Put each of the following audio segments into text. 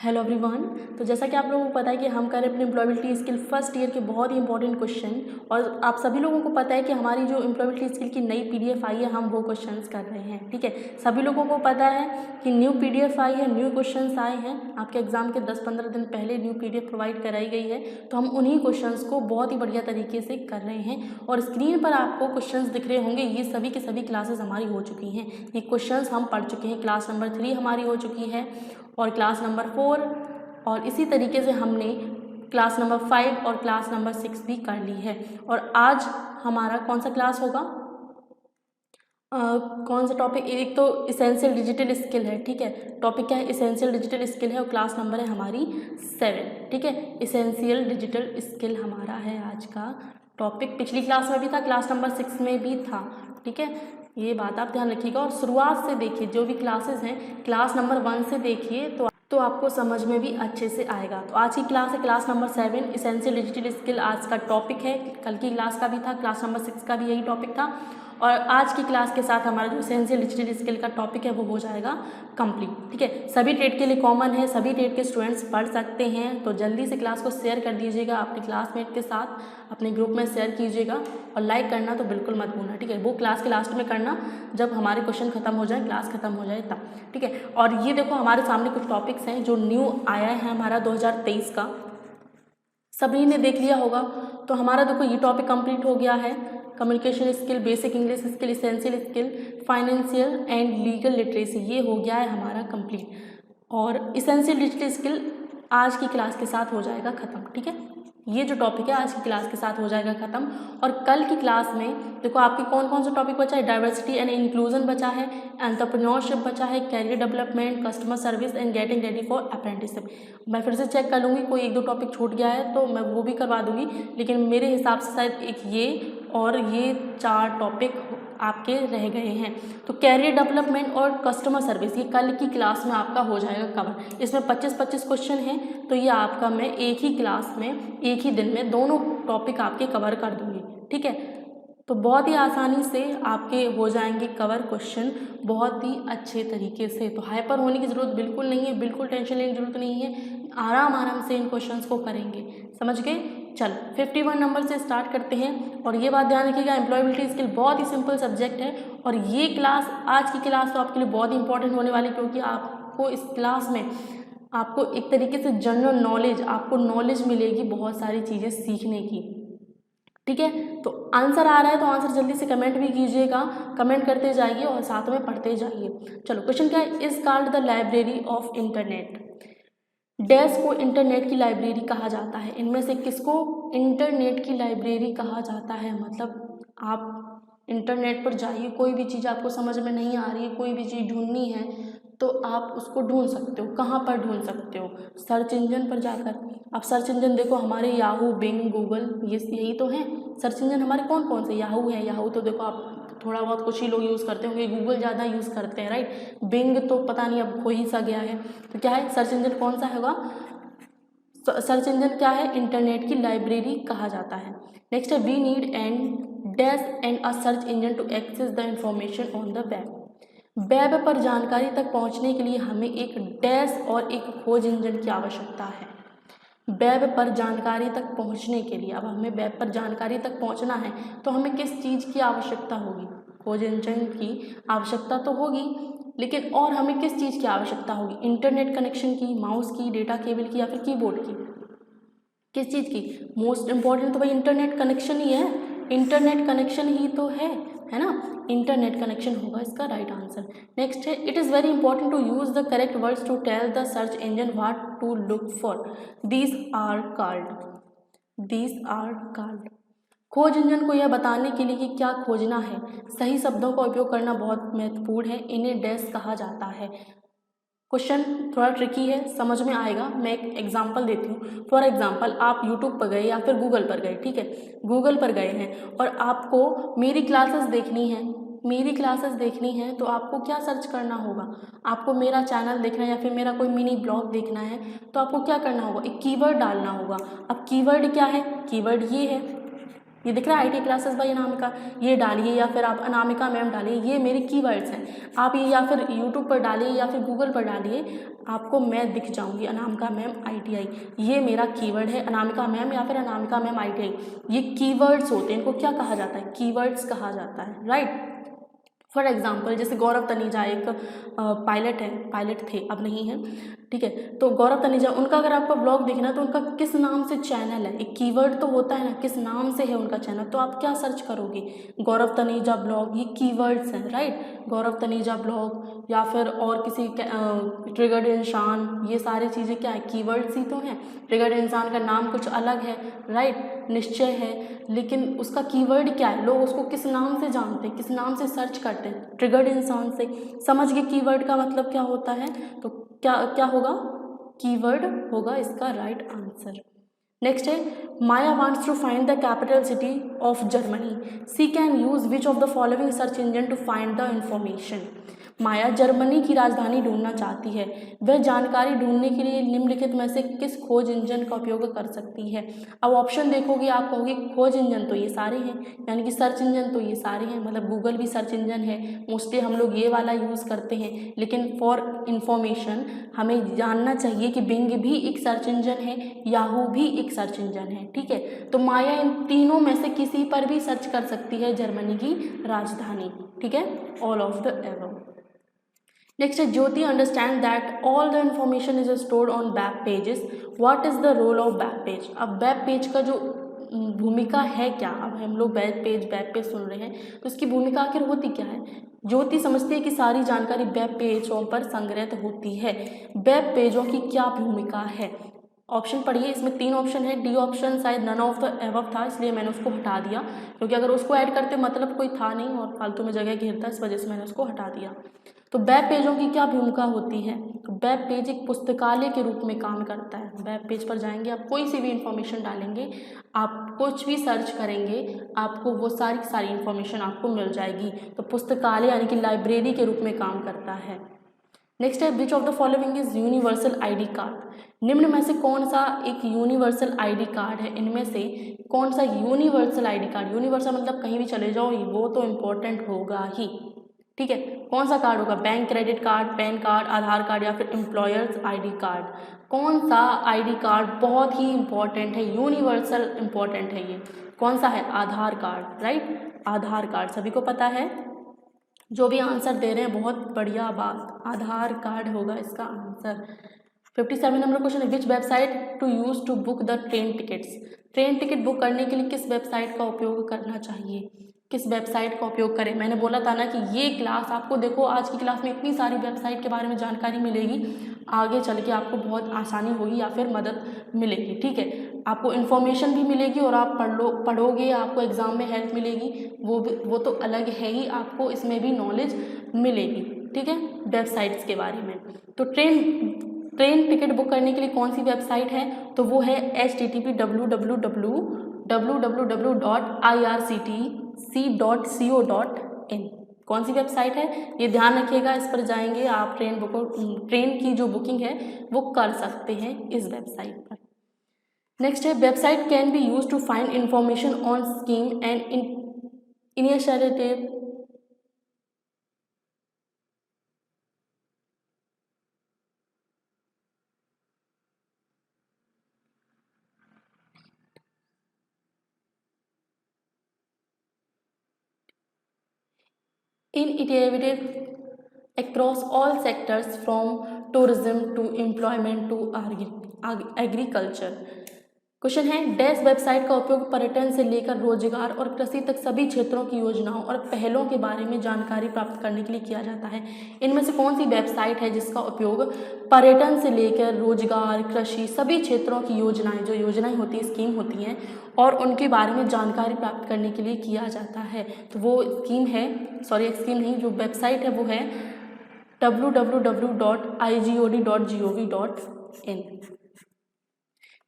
Hello everyone. तो जैसा कि आप लोगों को पता है कि हम कर रहे हैं अपने एम्प्लॉयबिलिटी स्किल फर्स्ट ईयर के बहुत ही इंपॉर्टेंट क्वेश्चन, और आप सभी लोगों को पता है कि हमारी जो एम्प्लॉयबिलिटी स्किल की नई पीडीएफ आई है, हम वो क्वेश्चंस कर रहे हैं। ठीक है, सभी लोगों को पता है कि न्यू पीडीएफ आई है, न्यू क्वेश्चंस आए हैं। आपके एग्जाम के 10-15 दिन पहले न्यू पीडीएफ प्रोवाइड कराई गई है, तो हम उन्हीं क्वेश्चंस को बहुत ही बढ़िया तरीके से कर रहे हैं। और स्क्रीन पर आपको क्वेश्चंस दिख रहे होंगे, ये सभी के सभी क्लासेस हमारी हो चुकी हैं। ये क्वेश्चंस हम पढ़ चुके हैं। क्लास नंबर 3 हमारी हो चुकी है और क्लास नंबर 4, और इसी तरीके से हमने क्लास नंबर 5 और क्लास नंबर 6 भी कर ली है। और आज हमारा कौन सा क्लास होगा, कौन सा टॉपिक, एक तो इसेंशियल डिजिटल स्किल है। ठीक है, टॉपिक क्या है, इसेंशियल डिजिटल स्किल है, और क्लास नंबर है हमारी 7। ठीक है, इसेंशियल डिजिटल स्किल हमारा है आज का टॉपिक। पिछली क्लास में भी था, क्लास नंबर 6 में भी था। ठीक है, ये बात आप ध्यान रखिएगा। और शुरुआत से देखिए, जो भी क्लासेस हैं क्लास नंबर 1 से देखिए तो आपको समझ में भी अच्छे से आएगा। तो आज की क्लास है class number 7, essential digital skill आज का टॉपिक है। कल की क्लास का भी था, क्लास नंबर 6 का भी यही टॉपिक था, और आज की क्लास के साथ हमारा जो इसेंशियल डिजिटल स्किल का टॉपिक है वो हो जाएगा कंप्लीट। ठीक है, सभी ट्रेड के लिए कॉमन है, सभी ट्रेड के स्टूडेंट्स पढ़ सकते हैं। तो जल्दी से क्लास को शेयर कर दीजिएगा अपने क्लासमेट के साथ, अपने ग्रुप में शेयर कीजिएगा, और लाइक करना तो बिल्कुल मत भूलना। ठीक है, वो क्लास के लास्ट में करना जब हमारे क्वेश्चन खत्म हो जाए, क्लास खत्म हो जाए तब। ठीक है, और ये देखो हमारे सामने कुछ टॉपिक्स हैं जो न्यू आया है हमारा 2023 का, सभी ने देख लिया होगा। तो हमारा देखो ये टॉपिक कंप्लीट हो गया है, communication skill, basic English skill, essential skill, financial and legal literacy, ये हो गया है हमारा कंप्लीट। और इसेंशियल डिजिटल स्किल आज की क्लास के साथ हो जाएगा ख़त्म। ठीक है, ये जो टॉपिक है आज की क्लास के साथ हो जाएगा ख़त्म। और कल की क्लास में देखो आपके कौन कौन सा टॉपिक बचा है, डाइवर्सिटी एंड इंक्लूजन बचा है, एंटरप्रेन्योरशिप बचा है, career development, customer service and getting ready for apprenticeship. मैं फिर से चेक कर लूँगी, कोई 1-2 टॉपिक छूट गया है तो मैं वो भी करवा दूँगी, लेकिन मेरे हिसाब से शायद एक ये और ये 4 टॉपिक आपके रह गए हैं। तो कैरियर डेवलपमेंट और कस्टमर सर्विस ये कल की क्लास में आपका हो जाएगा कवर। इसमें 25-25 क्वेश्चन हैं, तो ये आपका मैं एक ही क्लास में एक ही दिन में दोनों टॉपिक आपके कवर कर दूँगी। ठीक है, तो बहुत ही आसानी से आपके हो जाएंगे कवर क्वेश्चन, बहुत ही अच्छे तरीके से। तो हाइपर होने की ज़रूरत बिल्कुल नहीं है, बिल्कुल टेंशन लेने की ज़रूरत नहीं है, आराम से इन क्वेश्चंस को करेंगे। समझ गए? चल 51 नंबर से स्टार्ट करते हैं। और ये बात ध्यान रखिएगा, एम्प्लॉयबिलिटी स्किल बहुत ही सिंपल सब्जेक्ट है, और ये क्लास आज की क्लास तो आपके लिए बहुत ही इंपॉर्टेंट होने वाली, क्योंकि आपको इस क्लास में आपको एक तरीके से जनरल नॉलेज, आपको नॉलेज मिलेगी बहुत सारी चीज़ें सीखने की। ठीक है, तो आंसर आ रहा है तो आंसर जल्दी से कमेंट भी कीजिएगा, कमेंट करते जाइए और साथ में पढ़ते जाइए। चलो क्वेश्चन क्या है, is called the library of internet. Dash को इंटरनेट की लाइब्रेरी कहा जाता है, इनमें से किसको इंटरनेट की लाइब्रेरी कहा जाता है। मतलब आप इंटरनेट पर जाइए, कोई भी चीज़ आपको समझ में नहीं आ रही है, कोई भी चीज़ ढूंढनी है तो आप उसको ढूंढ सकते हो। कहाँ पर ढूंढ सकते हो, सर्च इंजन पर जाकर। अब सर्च इंजन देखो हमारे याहू, बिंग, गूगल, ये यही तो हैं सर्च इंजन हमारे। कौन कौन से, याहू है, याहू तो देखो आप थोड़ा बहुत कुछ ही लोग यूज़ करते होंगे, गूगल ज़्यादा यूज़ करते हैं, राइट। बिंग तो पता नहीं अब खो ही सा गया है। तो क्या है सर्च इंजन, कौन सा होगा सर्च इंजन, क्या है इंटरनेट की लाइब्रेरी कहा जाता है। नेक्स्ट है we need and dash and a search engine to access the information on the web. Web पर जानकारी तक पहुंचने के लिए हमें एक डैश और एक खोज इंजन की आवश्यकता है। वेब पर जानकारी तक पहुंचने के लिए, अब हमें वेब पर जानकारी तक पहुंचना है तो हमें किस चीज़ की आवश्यकता होगी, खोज इंजन की आवश्यकता तो होगी, लेकिन और हमें किस चीज़ की आवश्यकता होगी, इंटरनेट कनेक्शन की, माउस की, डेटा केबल की, या फिर कीबोर्ड की, किस चीज़ की। मोस्ट इंपॉर्टेंट तो भाई इंटरनेट कनेक्शन ही है, इंटरनेट कनेक्शन ही तो है ना, इंटरनेट कनेक्शन होगा इसका राइट आंसर। नेक्स्ट है it is very important to use the correct words to tell the search engine what to look for. These are called. खोज इंजन को यह बताने के लिए कि क्या खोजना है, सही शब्दों का उपयोग करना बहुत महत्वपूर्ण है, इन्हें डैश कहा जाता है। क्वेश्चन थोड़ा ट्रिकी है, समझ में आएगा, मैं एक एग्जांपल देती हूँ। फॉर एग्जांपल आप यूट्यूब पर गए या फिर गूगल पर गए, ठीक है, गूगल पर गए हैं और आपको मेरी क्लासेस देखनी है तो आपको क्या सर्च करना होगा, आपको मेरा चैनल देखना है या फिर मेरा कोई मिनी ब्लॉग देखना है तो आपको क्या करना होगा, एक कीवर्ड डालना होगा। अब कीवर्ड क्या है, कीवर्ड ये है, ये दिख रहा है IT क्लासेस बाय अनामिका, ये डालिए या फिर आप अनामिका मैम डालिए, ये मेरे कीवर्ड्स हैं। आप ये या फिर यूट्यूब पर डालिए या फिर गूगल पर डालिए, आपको मैं दिख जाऊंगी, अनामिका मैम ITI, ये मेरा कीवर्ड है, अनामिका मैम या फिर अनामिका मैम ITI। ये कीवर्ड्स होते हैं, इनको क्या कहा जाता है? कीवर्ड्स कहा जाता है, राइट। फॉर एग्जाम्पल जैसे गौरव तनीजा एक पायलट है, पायलट थे, अब नहीं है, ठीक है। तो गौरव तनीजा, उनका अगर आपको ब्लॉग देखना तो उनका किस नाम से चैनल है, एक कीवर्ड तो होता है ना, किस नाम से है उनका चैनल, तो आप क्या सर्च करोगे? गौरव तनीजा ब्लॉग, ये कीवर्ड्स हैं, राइट। गौरव तनीजा ब्लॉग या फिर और किसी ट्रिगर्ड इंसान, ये सारी चीज़ें क्या है? कीवर्ड्स ही तो हैं। ट्रिगर्ड इंसान का नाम कुछ अलग है, राइट, निश्चय है, लेकिन उसका कीवर्ड क्या है? लोग उसको किस नाम से जानते हैं, किस नाम से सर्च करते हैं? ट्रिगर्ड इंसान से। समझ गए कीवर्ड का मतलब क्या होता है? तो क्या क्या होगा? कीवर्ड होगा इसका राइट आंसर। नेक्स्ट है, Maya wants to find the capital city of Germany, she can use which of the following search engine to find the information. Maya Germany की राजधानी ढूंढना चाहती है, वह जानकारी ढूंढने के लिए निम्नलिखित में से किस खोज इंजन का उपयोग कर सकती है? अब ऑप्शन देखोगे आप कहोगे खोज इंजन तो ये सारे हैं, यानी कि सर्च इंजन तो ये सारे हैं, मतलब गूगल भी सर्च इंजन है, मोस्टली हम लोग ये वाला यूज़ करते हैं, लेकिन फॉर इन्फॉर्मेशन हमें जानना चाहिए कि बिंग भी एक सर्च इंजन है, याहू भी एक सर्च इंजन है, ठीक है। तो माया इन तीनों में से किसी पर भी सर्च कर सकती है जर्मनी की राजधानी, ठीक है, all of the above. Next है, Jyoti understand that all the information is stored on web pages, what is the role of web page. अब वेब पेज का जो भूमिका है क्या, अब हम लोग वेब पेज सुन रहे हैं, तो इसकी भूमिका आखिर होती क्या है? ज्योति समझती है कि सारी जानकारी वेब पेजों पर संग्रहित होती है। वेब पेजों की क्या भूमिका है? ऑप्शन पढ़िए, इसमें 3 ऑप्शन है, डी ऑप्शन शायद नन ऑफ द एबव था, इसलिए मैंने उसको हटा दिया, क्योंकि अगर उसको ऐड करते मतलब कोई था नहीं और फालतू में जगह घेरता, इस वजह से मैंने उसको हटा दिया। तो वेब पेजों की क्या भूमिका होती है? तो वेब पेज एक पुस्तकालय के रूप में काम करता है। वेब पेज पर जाएंगे, आप कोई सी भी इंफॉर्मेशन डालेंगे, आप कुछ भी सर्च करेंगे, आपको वो सारी इन्फॉर्मेशन आपको मिल जाएगी। तो पुस्तकालय यानी कि लाइब्रेरी के रूप में काम करता है। नेक्स्ट है, which of the following is universal ID card. निम्न में से कौन सा एक यूनिवर्सल ID कार्ड है? इनमें से कौन सा यूनिवर्सल ID कार्ड, यूनिवर्सल मतलब कहीं भी चले जाओ, वो तो इम्पोर्टेंट होगा ही, ठीक है। कौन सा कार्ड होगा? Bank credit card, pan card, Aadhaar card या फिर एम्प्लॉयर्स ID कार्ड। कौन सा ID कार्ड बहुत ही इंपॉर्टेंट है, यूनिवर्सल इंपॉर्टेंट है ये? कौन सा है? आधार कार्ड, राइट, आधार कार्ड सभी को पता है। जो भी आंसर दे रहे हैं बहुत बढ़िया बात, आधार कार्ड होगा इसका आंसर। 57 नंबर क्वेश्चन है, which website to use to book the train tickets. Train ticket book करने के लिए किस वेबसाइट का उपयोग करना चाहिए? किस वेबसाइट का उपयोग करें? मैंने बोला था ना कि ये क्लास आपको, देखो आज की क्लास में इतनी सारी वेबसाइट के बारे में जानकारी मिलेगी, आगे चल के आपको बहुत आसानी होगी या फिर मदद मिलेगी, ठीक है। आपको इन्फॉर्मेशन भी मिलेगी और आप पढ़ोगे, आपको एग्ज़ाम में हेल्प मिलेगी, वो तो अलग है ही, आपको इसमें भी नॉलेज मिलेगी, ठीक है, वेबसाइट्स के बारे में। तो ट्रेन टिकट बुक करने के लिए कौन सी वेबसाइट है? तो वो है http://www.irctc.co.in। कौन सी वेबसाइट है? ये ध्यान रखिएगा, इस पर जाएंगे आप, ट्रेन की जो बुकिंग है वो कर सकते हैं इस वेबसाइट पर। नेक्स्ट है, website can be use to find information on scheme and initiative. Initiative across all sectors from tourism to employment to agriculture। Question है, डैश वेबसाइट का उपयोग पर्यटन से लेकर रोजगार और कृषि तक सभी क्षेत्रों की योजनाओं और पहलों के बारे में जानकारी प्राप्त करने के लिए किया जाता है। इनमें से कौन सी वेबसाइट है जिसका उपयोग पर्यटन से लेकर रोजगार, कृषि, सभी क्षेत्रों की योजनाएं, जो योजनाएं होती है, स्कीम होती हैं, और उनके बारे में जानकारी प्राप्त करने के लिए किया जाता है? तो वो स्कीम है, एक स्कीम नहीं, जो वेबसाइट है वो है www.igod.gov.in।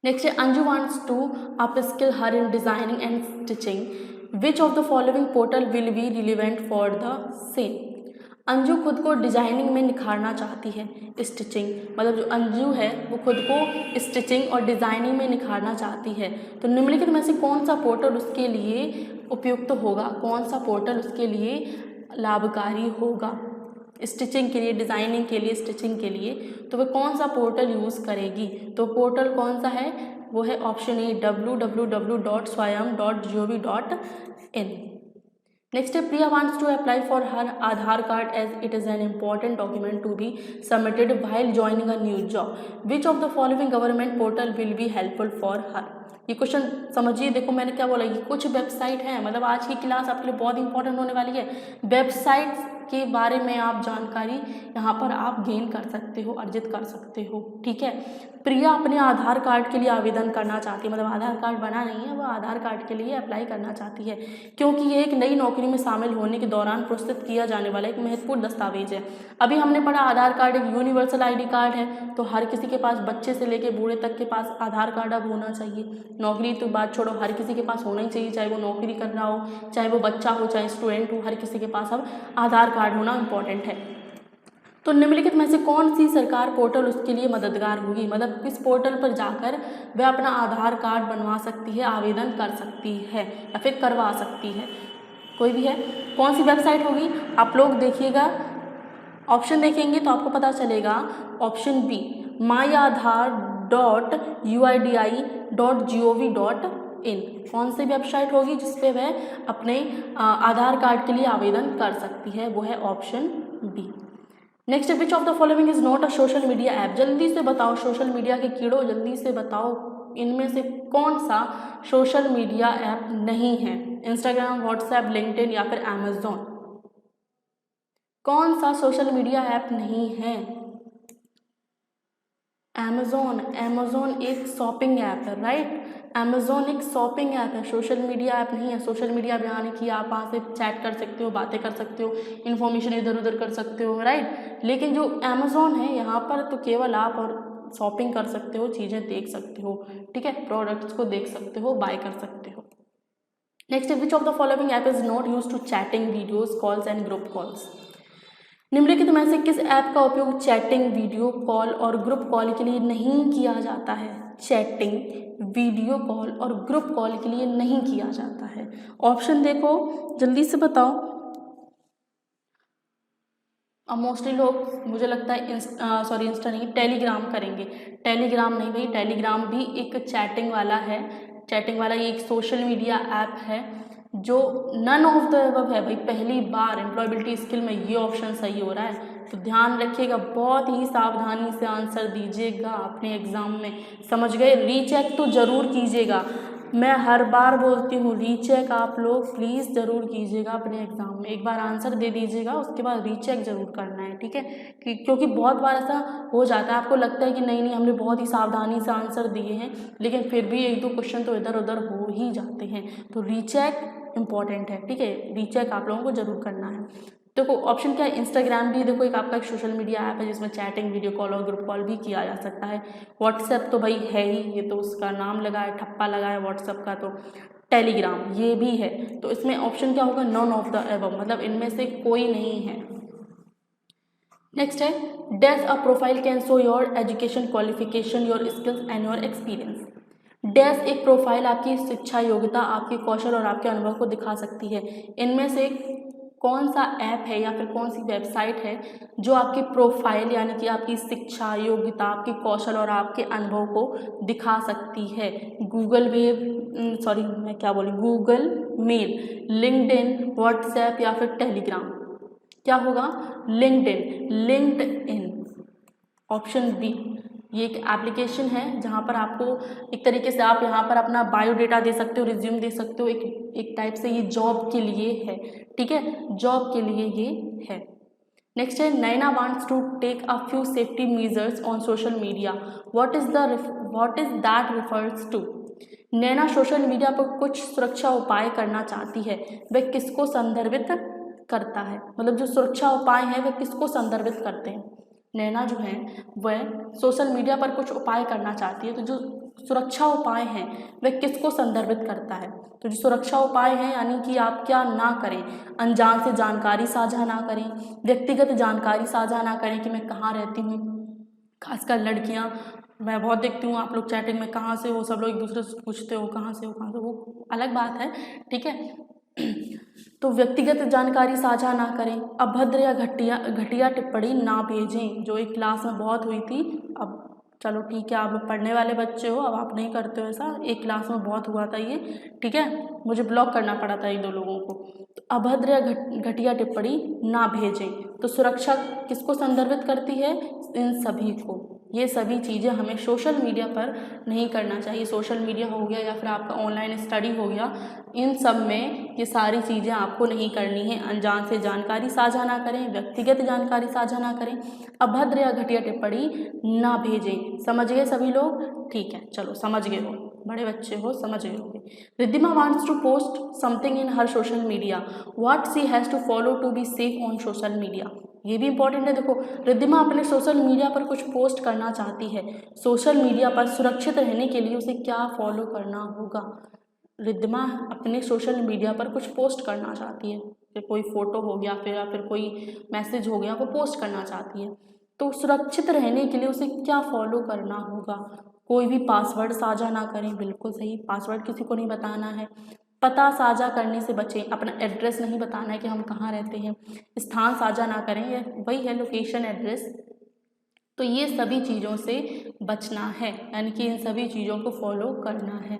नेक्स्ट है, Anju wants to upskill her in designing and stitching, which of the following portal will be relevant for the same. Anju खुद को डिजाइनिंग में निखारना चाहती है। स्टिचिंग, मतलब जो अंजू है वो खुद को स्टिचिंग और डिज़ाइनिंग में निखारना चाहती है। तो निम्नलिखित में से कौन सा पोर्टल उसके लिए उपयुक्त होगा, कौन सा पोर्टल उसके लिए लाभकारी होगा स्टिचिंग के लिए, डिज़ाइनिंग के लिए, स्टिचिंग के लिए, तो वह कौन सा पोर्टल यूज़ करेगी। तो पोर्टल कौन सा है, वो है ऑप्शन ए www.swayam.gov.in। नेक्स्ट है Priya wants to apply for her Aadhaar card as it is an important document to be submitted while joining a new job, which of the following government portal will be helpful for her. ये question समझिए, देखो मैंने क्या बोला, ये कुछ website हैं, मतलब आज की क्लास आपके लिए बहुत इंपॉर्टेंट होने वाली है। वेबसाइट्स के बारे में आप जानकारी यहाँ पर आप गेन कर सकते हो, अर्जित कर सकते हो, ठीक है। प्रिया अपने आधार कार्ड के लिए आवेदन करना चाहती है, मतलब आधार कार्ड बना नहीं है, वो आधार कार्ड के लिए अप्लाई करना चाहती है, क्योंकि ये एक नई नौकरी में शामिल होने के दौरान प्रस्तुत किया जाने वाला एक महत्वपूर्ण दस्तावेज है। अभी हमने पढ़ा आधार कार्ड एक यूनिवर्सल आईडी कार्ड है, तो हर किसी के पास, बच्चे से लेकर बूढ़े तक के पास आधार कार्ड अब होना चाहिए। नौकरी तो बात छोड़ो, हर किसी के पास होना ही चाहिए, चाहे वो नौकरी कर रहा हो, चाहे वो बच्चा हो, चाहे स्टूडेंट हो, हर किसी के पास अब आधार कार्ड होना इम्पॉर्टेंट है। तो निम्नलिखित में से कौन सी सरकार पोर्टल उसके लिए मददगार होगी, मतलब किस पोर्टल पर जाकर वह अपना आधार कार्ड बनवा सकती है, आवेदन कर सकती है या फिर करवा सकती है, कोई भी है, कौन सी वेबसाइट होगी। आप लोग देखिएगा, ऑप्शन देखेंगे तो आपको पता चलेगा। ऑप्शन बी myaadhar.uidi.gov.in, कौन सी वेबसाइट होगी जिसपे वह अपने आधार कार्ड के लिए आवेदन कर सकती है, वो है option B. Next, which of the following is not a social media app. जल्दी से बताओ सोशल मीडिया के कीड़ों, जल्दी से बताओ इनमें से कौन सा सोशल मीडिया ऐप नहीं है। इंस्टाग्राम, व्हाट्सएप, लिंक्डइन या फिर अमेजोन, कौन सा सोशल मीडिया ऐप नहीं है। अमेजोन एक शॉपिंग ऐप है, राइट। अमेजोन एक शॉपिंग ऐप है, सोशल मीडिया ऐप नहीं है। सोशल मीडिया पे आने की आप वहाँ से चैट कर सकते हो, बातें कर सकते हो, इन्फॉर्मेशन इधर उधर कर सकते हो, राइट। लेकिन जो अमेजोन है यहाँ पर तो केवल आप और शॉपिंग कर सकते हो, चीज़ें देख सकते हो, ठीक है, प्रोडक्ट्स को देख सकते हो, बाय कर सकते हो। Next, which of the following app is not use to chatting, videos calls and group calls. निम्नलिखित में से किस ऐप का उपयोग चैटिंग, वीडियो कॉल और ग्रुप कॉल के लिए नहीं किया जाता है। चैटिंग, वीडियो कॉल और ग्रुप कॉल के लिए नहीं किया जाता है। ऑप्शन देखो, जल्दी से बताओ। अब मोस्टली लोग, मुझे लगता है इंस्टा नहीं, टेलीग्राम करेंगे। टेलीग्राम नहीं भाई, टेलीग्राम भी एक चैटिंग वाला है, चैटिंग वाला ये एक सोशल मीडिया ऐप है जो नन ऑफ द अबव है भाई। पहली बार एम्प्लॉयबिलिटी स्किल में ये ऑप्शन सही हो रहा है, तो ध्यान रखिएगा, बहुत ही सावधानी से आंसर दीजिएगा अपने एग्जाम में, समझ गए। रीचेक तो ज़रूर कीजिएगा, मैं हर बार बोलती हूँ, रीचेक आप लोग प्लीज़ ज़रूर कीजिएगा अपने एग्ज़ाम में। एक बार आंसर दे दीजिएगा, उसके बाद रीचेक ज़रूर करना है, ठीक है, क्योंकि बहुत बार ऐसा हो जाता है, आपको लगता है कि नहीं हमने बहुत ही सावधानी से आंसर दिए हैं, लेकिन फिर भी एक दो क्वेश्चन तो इधर उधर हो ही जाते हैं। तो रीचेक इंपॉर्टेंट है, ठीक है, रीचेक आप लोगों को ज़रूर करना है। देखो ऑप्शन क्या है, इंस्टाग्राम भी देखो एक आपका एक सोशल मीडिया ऐप है जिसमें चैटिंग, वीडियो कॉल और ग्रुप कॉल भी किया जा सकता है। व्हाट्सएप तो भाई है ही, ये तो उसका नाम लगा है, ठप्पा लगा है व्हाट्सएप का। तो टेलीग्राम ये भी है, तो इसमें ऑप्शन क्या होगा, नॉन ऑफ द एबव, मतलब इनमें से कोई नहीं है। नेक्स्ट है, dash a profile can show your education, qualification, your skills and your experience. Dash एक प्रोफाइल आपकी शिक्षा, योग्यता, आपके कौशल और आपके अनुभव को दिखा सकती है। इनमें से कौन सा ऐप है या फिर कौन सी वेबसाइट है जो आपकी प्रोफाइल यानी कि आपकी शिक्षा, योग्यता, आपके कौशल और आपके अनुभव को दिखा सकती है। गूगल मेल, लिंक्डइन, व्हाट्सएप या फिर टेलीग्राम। क्या होगा, लिंक्डइन, ऑप्शन बी। ये एक एप्लीकेशन है जहाँ पर आपको एक तरीके से आप यहाँ पर अपना बायोडेटा दे सकते हो, रिज्यूम दे सकते हो, एक टाइप से ये जॉब के लिए है, ठीक है, जॉब के लिए ये है। नेक्स्ट है, Naina wants to take a few safety measures on social media, what is that refers to. Naina social media पर कुछ सुरक्षा उपाय करना चाहती है, वह किसको संदर्भित करता है, मतलब जो सुरक्षा उपाय हैं वह किसको संदर्भित करते हैं। नैना जो है वह सोशल मीडिया पर कुछ उपाय करना चाहती है, तो जो सुरक्षा उपाय हैं वह किसको संदर्भित करता है? तो जो सुरक्षा उपाय हैं यानी कि आप क्या ना करें, अनजान से जानकारी साझा ना करें, व्यक्तिगत जानकारी साझा ना करें कि मैं कहाँ रहती हूँ, खासकर लड़कियाँ। मैं बहुत देखती हूँ आप लोग चैटिंग में कहाँ से हो, सब लोग एक दूसरे से पूछते हो कहाँ से हो कहाँ से, वो अलग बात है, ठीक है। तो व्यक्तिगत जानकारी साझा ना करें, अभद्र या घटिया टिप्पणी ना भेजें, जो एक क्लास में बहुत हुई थी। अब चलो ठीक है, आप लोग पढ़ने वाले बच्चे हो, अब आप नहीं करते हो ऐसा, एक क्लास में बहुत हुआ था ये, ठीक है, मुझे ब्लॉक करना पड़ा था 1-2 लोगों को। तो अभद्र या घटिया टिप्पणी ना भेजें, तो सुरक्षा किसको संदर्भित करती है? इन सभी को। ये सभी चीज़ें हमें सोशल मीडिया पर नहीं करना चाहिए। सोशल मीडिया हो गया या फिर आपका ऑनलाइन स्टडी हो गया, इन सब में ये सारी चीज़ें आपको नहीं करनी है। अनजान से जानकारी साझा ना करें, व्यक्तिगत जानकारी साझा ना करें, अभद्र या घटिया टिप्पणी ना भेजें। समझ गए सभी लोग? ठीक है, चलो समझ गए हो, बड़े बच्चे हो, समझ गए होंगे। Riddhima wants to post something in her social media, what she has to follow to be safe on social media. ये भी इंपॉर्टेंट है। देखो, रिद्धिमा अपने सोशल मीडिया पर कुछ पोस्ट करना चाहती है, सोशल मीडिया पर सुरक्षित रहने के लिए उसे क्या फॉलो करना होगा? रिद्धिमा अपने सोशल मीडिया पर कुछ पोस्ट करना चाहती है, फिर कोई फ़ोटो हो गया फिर कोई मैसेज हो गया, वो पोस्ट करना चाहती है, तो सुरक्षित रहने के लिए उसे क्या फॉलो करना होगा? कोई भी पासवर्ड साझा ना करें, बिल्कुल सही, पासवर्ड किसी को नहीं बताना है। पता साझा करने से बचें, अपना एड्रेस नहीं बताना है कि हम कहाँ रहते हैं। स्थान साझा ना करें, ये वही है लोकेशन एड्रेस। तो ये सभी चीज़ों से बचना है, यानी कि इन सभी चीज़ों को फॉलो करना है।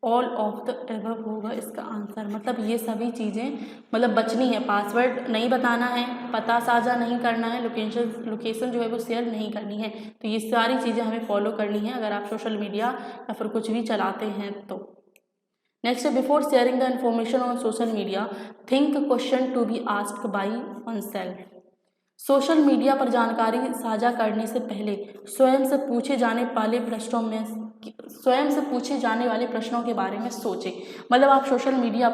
ऑल ऑफ द एबव होगा इसका आंसर, मतलब ये सभी चीज़ें मतलब बचनी है। पासवर्ड नहीं बताना है, पता साझा नहीं करना है, लोकेशन जो है वो शेयर नहीं करनी है। तो ये सारी चीज़ें हमें फॉलो करनी है अगर आप सोशल मीडिया या फिर कुछ भी चलाते हैं तो। नेक्स्ट है, before sharing the information on social media think question to be asked by oneself. Social media पर जानकारी साझा करने से पहले स्वयं से पूछे जाने वाले प्रश्नों के बारे में सोचें। मतलब आप सोशल मीडिया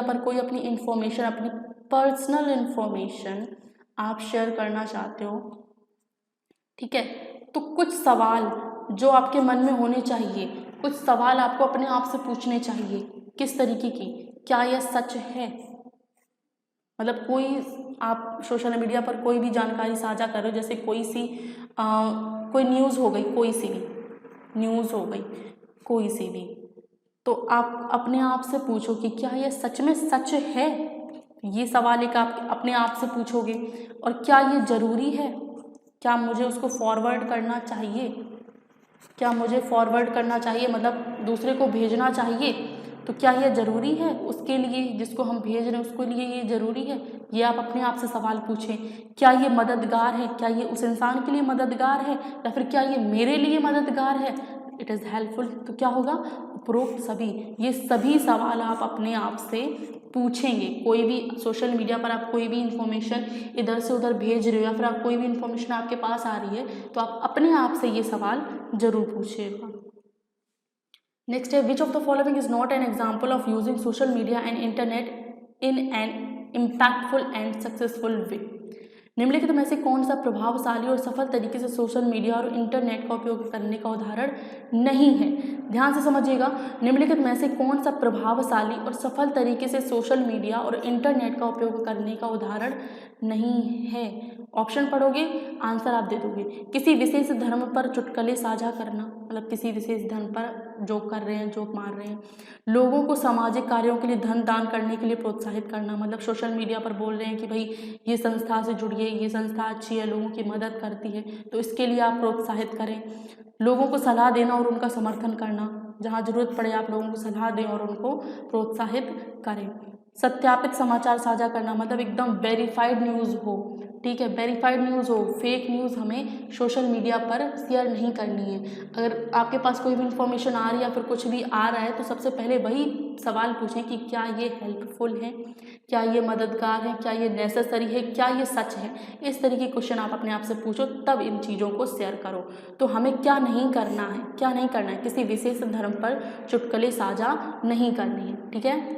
पर कोई अपनी इन्फॉर्मेशन, अपनी पर्सनल इन्फॉर्मेशन आप शेयर करना चाहते हो, ठीक है, तो कुछ सवाल जो आपके मन में होने चाहिए, कुछ सवाल आपको अपने आप से पूछने चाहिए। किस तरीके की? क्या यह सच है? मतलब आप सोशल मीडिया पर कोई भी जानकारी साझा कर रहे हो, जैसे कोई न्यूज़ हो गई, कोई सी भी न्यूज़ हो गई, कोई सी भी, तो आप अपने आप से पूछो कि क्या यह सच में सच है? ये सवाल एक आप अपने आप से पूछोगे। और क्या ये ज़रूरी है? क्या मुझे उसको फॉरवर्ड करना चाहिए? क्या मुझे फॉरवर्ड करना चाहिए, मतलब दूसरे को भेजना चाहिए? तो क्या यह ज़रूरी है उसके लिए, जिसको हम भेज रहे हैं उसके लिए ये ज़रूरी है? ये आप अपने आप से सवाल पूछें। क्या ये मददगार है? क्या ये उस इंसान के लिए मददगार है, या फिर क्या ये मेरे लिए मददगार है? It is helpful. तो क्या होगा? उपरोक्त सभी, ये सभी सवाल आप अपने आप से पूछेंगे। कोई भी सोशल मीडिया पर आप कोई भी इंफॉर्मेशन इधर से उधर भेज रहे हो, या फिर आप कोई भी इंफॉर्मेशन आपके पास आ रही है, तो आप अपने आप से ये सवाल जरूर पूछिएगा। नेक्स्ट है, which of the following is not an example of using social media and internet in an impactful and successful way. निम्नलिखित में से कौन सा प्रभावशाली और सफल तरीके से सोशल मीडिया और इंटरनेट का उपयोग करने का उदाहरण नहीं है? ध्यान से समझिएगा, निम्नलिखित में से कौन सा प्रभावशाली और सफल तरीके से सोशल मीडिया और इंटरनेट का उपयोग करने का उदाहरण नहीं है? ऑप्शन पढ़ोगे, आंसर आप दे दोगे। किसी विशेष धर्म पर चुटकुले साझा करना, मतलब किसी विशेष धर्म पर जोक कर रहे हैं, जोक मार रहे हैं। लोगों को सामाजिक कार्यों के लिए धन दान करने के लिए प्रोत्साहित करना, मतलब सोशल मीडिया पर बोल रहे हैं कि भाई ये संस्था से जुड़िए, ये संस्था अच्छी है, लोगों की मदद करती है, तो इसके लिए आप प्रोत्साहित करें। लोगों को सलाह देना और उनका समर्थन करना, जहाँ जरूरत पड़े आप लोगों को सलाह दें और उनको प्रोत्साहित करें। सत्यापित समाचार साझा करना, मतलब एकदम वेरीफाइड न्यूज़ हो, ठीक है, वेरीफाइड न्यूज़ हो, फेक न्यूज़ हमें सोशल मीडिया पर शेयर नहीं करनी है। अगर आपके पास कोई भी इन्फॉर्मेशन आ रही है या फिर कुछ भी आ रहा है, तो सबसे पहले वही सवाल पूछें कि क्या ये हेल्पफुल है, क्या ये मददगार है, क्या ये नेसेसरी है, क्या ये सच है। इस तरह के क्वेश्चन आप अपने आप से पूछो, तब इन चीज़ों को शेयर करो। तो हमें क्या नहीं करना है, क्या नहीं करना है? किसी विशेष धर्म पर चुटकुले साझा नहीं करनी है, ठीक है।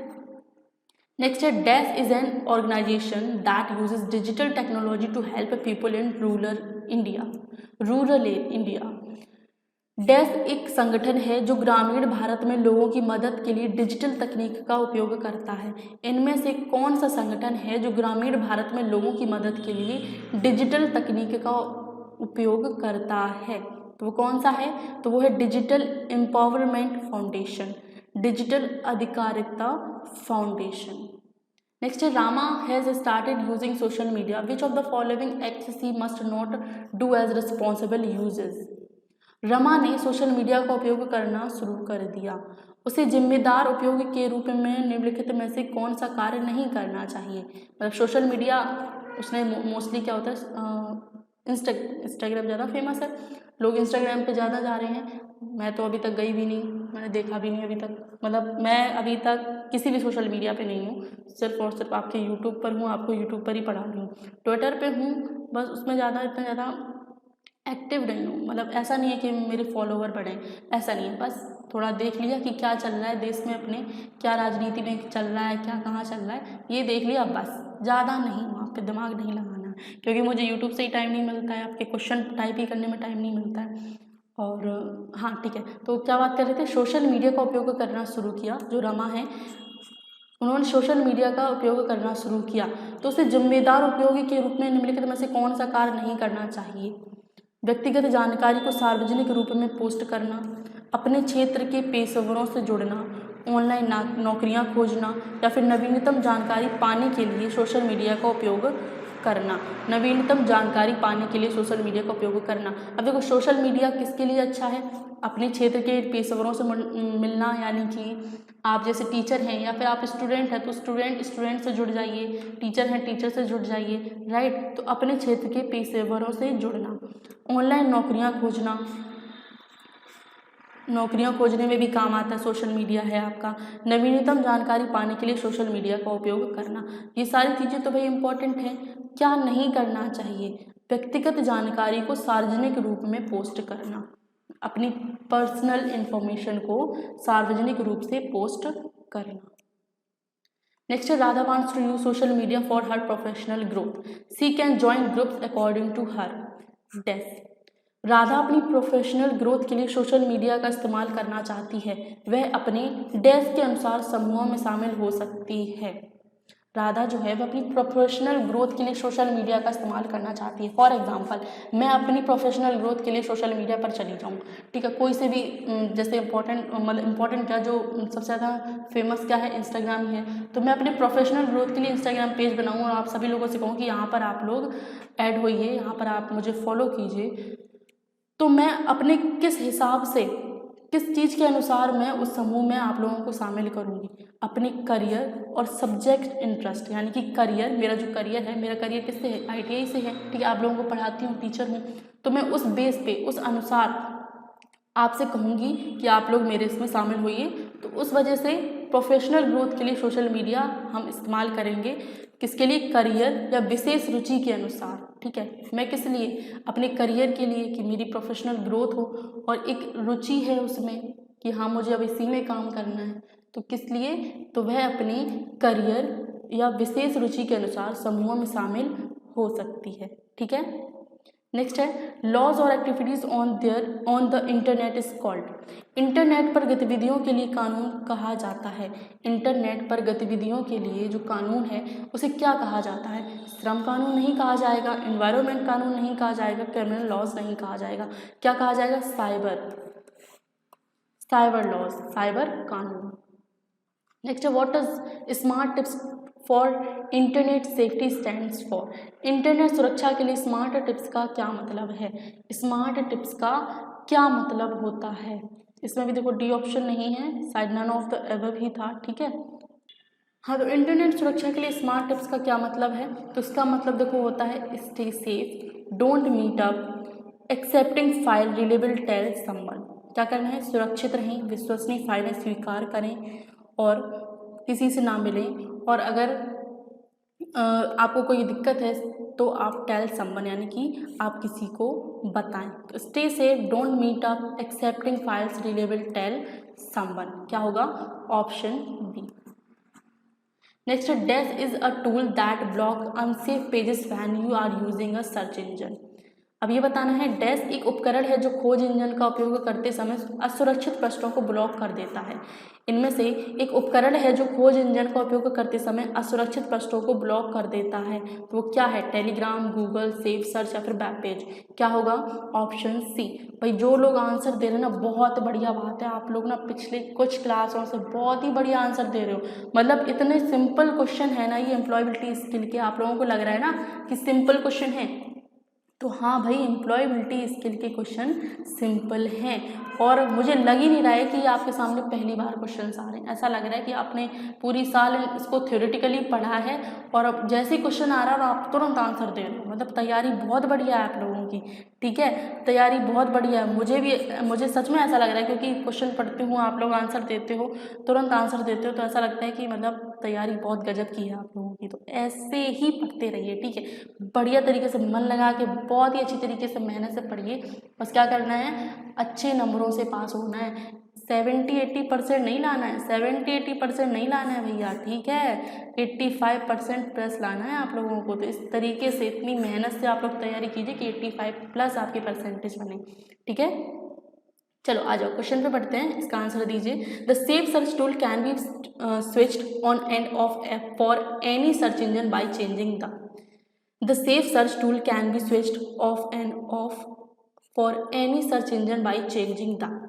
नेक्स्ट है, dash is an organization that uses digital technology to help people in rural India. Dash एक संगठन है जो ग्रामीण भारत में लोगों की मदद के लिए डिजिटल तकनीक का उपयोग करता है। इनमें से कौन सा संगठन है जो ग्रामीण भारत में लोगों की मदद के लिए डिजिटल तकनीक का उपयोग करता है? तो वो कौन सा है? तो वो है डिजिटल एम्पावरमेंट फाउंडेशन, डिजिटल अधिकारिता फाउंडेशन। नेक्स्ट है Rama has started using social media, which of the following acts he must not do as responsible uses. Rama ने सोशल मीडिया का उपयोग करना शुरू कर दिया, उसे जिम्मेदार उपयोग के रूप में निम्नलिखित में से कौन सा कार्य नहीं करना चाहिए। मतलब सोशल मीडिया उसने मोस्टली क्या होता है, इंस्टाग्राम ज़्यादा फेमस है, लोग इंस्टाग्राम पे ज़्यादा जा रहे हैं। मैं तो अभी तक गई भी नहीं, मैंने देखा भी नहीं अभी तक, मतलब मैं अभी तक किसी भी सोशल मीडिया पे नहीं हूँ, सिर्फ और सिर्फ आपके यूट्यूब पर हूँ, आपको यूट्यूब पर ही पढ़ा रही हूँ। ट्विटर पे हूँ, बस उसमें इतना ज़्यादा एक्टिव नहीं हूँ। मतलब ऐसा नहीं है कि मेरे फॉलोवर बढ़ें, ऐसा नहीं है, बस थोड़ा देख लिया कि क्या चल रहा है देश में अपने, क्या राजनीति में चल रहा है, क्या कहाँ चल रहा है, ये देख लिया बस, ज़्यादा नहीं वहाँ पे दिमाग नहीं लगाना, क्योंकि मुझे यूट्यूब से ही टाइम नहीं मिलता है, आपके क्वेश्चन टाइप ही करने में टाइम नहीं मिलता है। और हाँ ठीक है, तो क्या बात कर रहे थे, सोशल मीडिया का उपयोग करना शुरू किया, जो रमा है उन्होंने सोशल मीडिया का उपयोग करना शुरू किया, तो उसे जिम्मेदार उपयोगी के रूप में निम्नलिखित में से कौन सा कार्य नहीं करना चाहिए। व्यक्तिगत जानकारी को सार्वजनिक रूप में पोस्ट करना, अपने क्षेत्र के पेशेवरों से जुड़ना, ऑनलाइन नौकरियां खोजना, या फिर नवीनतम जानकारी पाने के लिए सोशल मीडिया का उपयोग करना। नवीनतम जानकारी पाने के लिए सोशल मीडिया का उपयोग करना। अब देखो सोशल मीडिया किसके लिए अच्छा है, अपने क्षेत्र के पेशेवरों से मिलना, यानी कि आप जैसे टीचर हैं या फिर आप स्टूडेंट हैं तो स्टूडेंट से जुड़ जाइए, टीचर हैं टीचर से जुड़ जाइए, राइट। तो अपने क्षेत्र के पेशेवरों से जुड़ना, ऑनलाइन नौकरियां खोजने में भी काम आता है, सोशल मीडिया है आपका। नवीनतम जानकारी पाने के लिए सोशल मीडिया का उपयोग करना, ये सारी चीज़ें तो भाई इंपॉर्टेंट हैं। क्या नहीं करना चाहिए, व्यक्तिगत जानकारी को सार्वजनिक रूप में पोस्ट करना, अपनी पर्सनल इंफॉर्मेशन को सार्वजनिक रूप से पोस्ट करना। नेक्स्ट है Radha wants to use social media for her professional growth, she can join groups according to her desk. Radha अपनी प्रोफेशनल ग्रोथ के लिए सोशल मीडिया का इस्तेमाल करना चाहती है, वह अपने डेस्क के अनुसार समूहों में शामिल हो सकती है। राधा जो है वह अपनी प्रोफेशनल ग्रोथ के लिए सोशल मीडिया का इस्तेमाल करना चाहती है। फॉर एग्जांपल मैं अपनी प्रोफेशनल ग्रोथ के लिए सोशल मीडिया पर चली जाऊँ, ठीक है, कोई से भी जैसे इम्पॉर्टेंट क्या जो सबसे ज़्यादा फेमस क्या है, इंस्टाग्राम ही है, तो मैं अपने प्रोफेशनल ग्रोथ के लिए इंस्टाग्राम पेज बनाऊँ और आप सभी लोगों से कहूँ कि यहाँ पर आप लोग ऐड होइए, यहाँ पर आप मुझे फॉलो कीजिए, तो मैं अपने किस हिसाब से, किस चीज़ के अनुसार मैं उस समूह में आप लोगों को शामिल करूँगी, अपने करियर और सब्जेक्ट इंटरेस्ट, यानी कि करियर, मेरा जो करियर है, मेरा करियर किससे है, ITI से है, ठीक है, आप लोगों को पढ़ाती हूँ, टीचर हूँ, तो मैं उस बेस पे, उस अनुसार आपसे कहूँगी कि आप लोग मेरे इसमें शामिल होइए। तो उस वजह से प्रोफेशनल ग्रोथ के लिए सोशल मीडिया हम इस्तेमाल करेंगे, किसके लिए, करियर या विशेष रुचि के अनुसार, ठीक है। मैं किस लिए, अपने करियर के लिए कि मेरी प्रोफेशनल ग्रोथ हो और एक रुचि है उसमें कि हाँ मुझे अब इसी में काम करना है, तो किस लिए, तो वह अपने करियर या विशेष रुचि के अनुसार समूहों में शामिल हो सकती है, ठीक है। नेक्स्ट है लॉज और activities on the internet is called. Internet पर गतिविधियों के लिए कानून कहा जाता है, इंटरनेट पर गतिविधियों के लिए जो कानून है उसे क्या कहा जाता है, श्रम कानून नहीं कहा जाएगा, एनवायरनमेंट कानून नहीं कहा जाएगा, क्रिमिनल लॉज नहीं कहा जाएगा, क्या कहा जाएगा, साइबर लॉज, साइबर कानून। नेक्स्ट है what is smart tips for internet safety stands for. Internet सुरक्षा के लिए स्मार्ट टिप्स का क्या मतलब है, स्मार्ट टिप्स का क्या मतलब होता है। इसमें भी देखो डी ऑप्शन नहीं है, शायद नन ऑफ द एबव ही था, ठीक है। हाँ, तो इंटरनेट सुरक्षा के लिए स्मार्ट टिप्स का क्या मतलब है, तो इसका मतलब देखो होता है stay safe, don't meet up, accepting file reliable tell someone. क्या करना है, सुरक्षित रहें, विश्वसनीय फाइलें स्वीकार करें और किसी से ना मिलें, और अगर आपको कोई दिक्कत है तो आप टेल समवन, यानी कि आप किसी को बताएं। तो stay safe, don't meet up, accepting files reliable tell someone, क्या होगा, option B. Next, dash is a tool that block unsafe pages when you are using a search engine. अब ये बताना है, डैश एक उपकरण है जो खोज इंजन का उपयोग करते समय असुरक्षित पृष्ठों को ब्लॉक कर देता है। इनमें से एक उपकरण है जो खोज इंजन का उपयोग करते समय असुरक्षित पृष्ठों को ब्लॉक कर देता है, तो वो क्या है? टेलीग्राम, गूगल, सेव सर्च या फिर वेब पेज। क्या होगा? Option C. भाई जो लोग आंसर दे रहे हैं ना, बहुत बढ़िया बात है, आप लोग ना पिछले कुछ क्लासों से बहुत ही बढ़िया आंसर दे रहे हो। मतलब इतने सिंपल क्वेश्चन है ना ये एम्प्लॉयबिलिटी स्किल के, आप लोगों को लग रहा है ना कि सिंपल क्वेश्चन है, तो हाँ भाई एम्प्लॉयबिलिटी स्किल के क्वेश्चन सिंपल हैं। और मुझे लग ही नहीं रहा है कि आपके सामने पहली बार क्वेश्चंस आ रहे हैं, ऐसा लग रहा है कि आपने पूरी साल इसको थ्योरेटिकली पढ़ा है और अब जैसे ही क्वेश्चन आ रहा है और आप तुरंत आंसर दे रहे हो। मतलब तैयारी बहुत बढ़िया है आप लोगों की, ठीक है, तैयारी बहुत बढ़िया है। मुझे सच में ऐसा लग रहा है, क्योंकि क्वेश्चन पढ़ते हो, आप लोग आंसर देते हो, तुरंत आंसर देते हो, तो ऐसा लगता है कि मतलब तैयारी बहुत गजब की है आप लोगों की। तो ऐसे ही पढ़ते रहिए, ठीक है, बढ़िया तरीके से मन लगा के बहुत ही अच्छी तरीके से मेहनत से पढ़िए। बस क्या करना है? अच्छे नंबरों से पास होना है। 70-80% नहीं लाना है, 70-80% नहीं लाना है भैया, ठीक है, 85% प्लस लाना है आप लोगों को। तो इस तरीके से इतनी मेहनत से आप लोग तैयारी कीजिए कि 85+ आपकी परसेंटेज बने, ठीक है। चलो आ जाओ क्वेश्चन पे पढ़ते हैं, इसका आंसर दीजिए। The save search tool can be switched on end of for any search engine by changing the save search tool can be switched off end of for any search engine by changing the.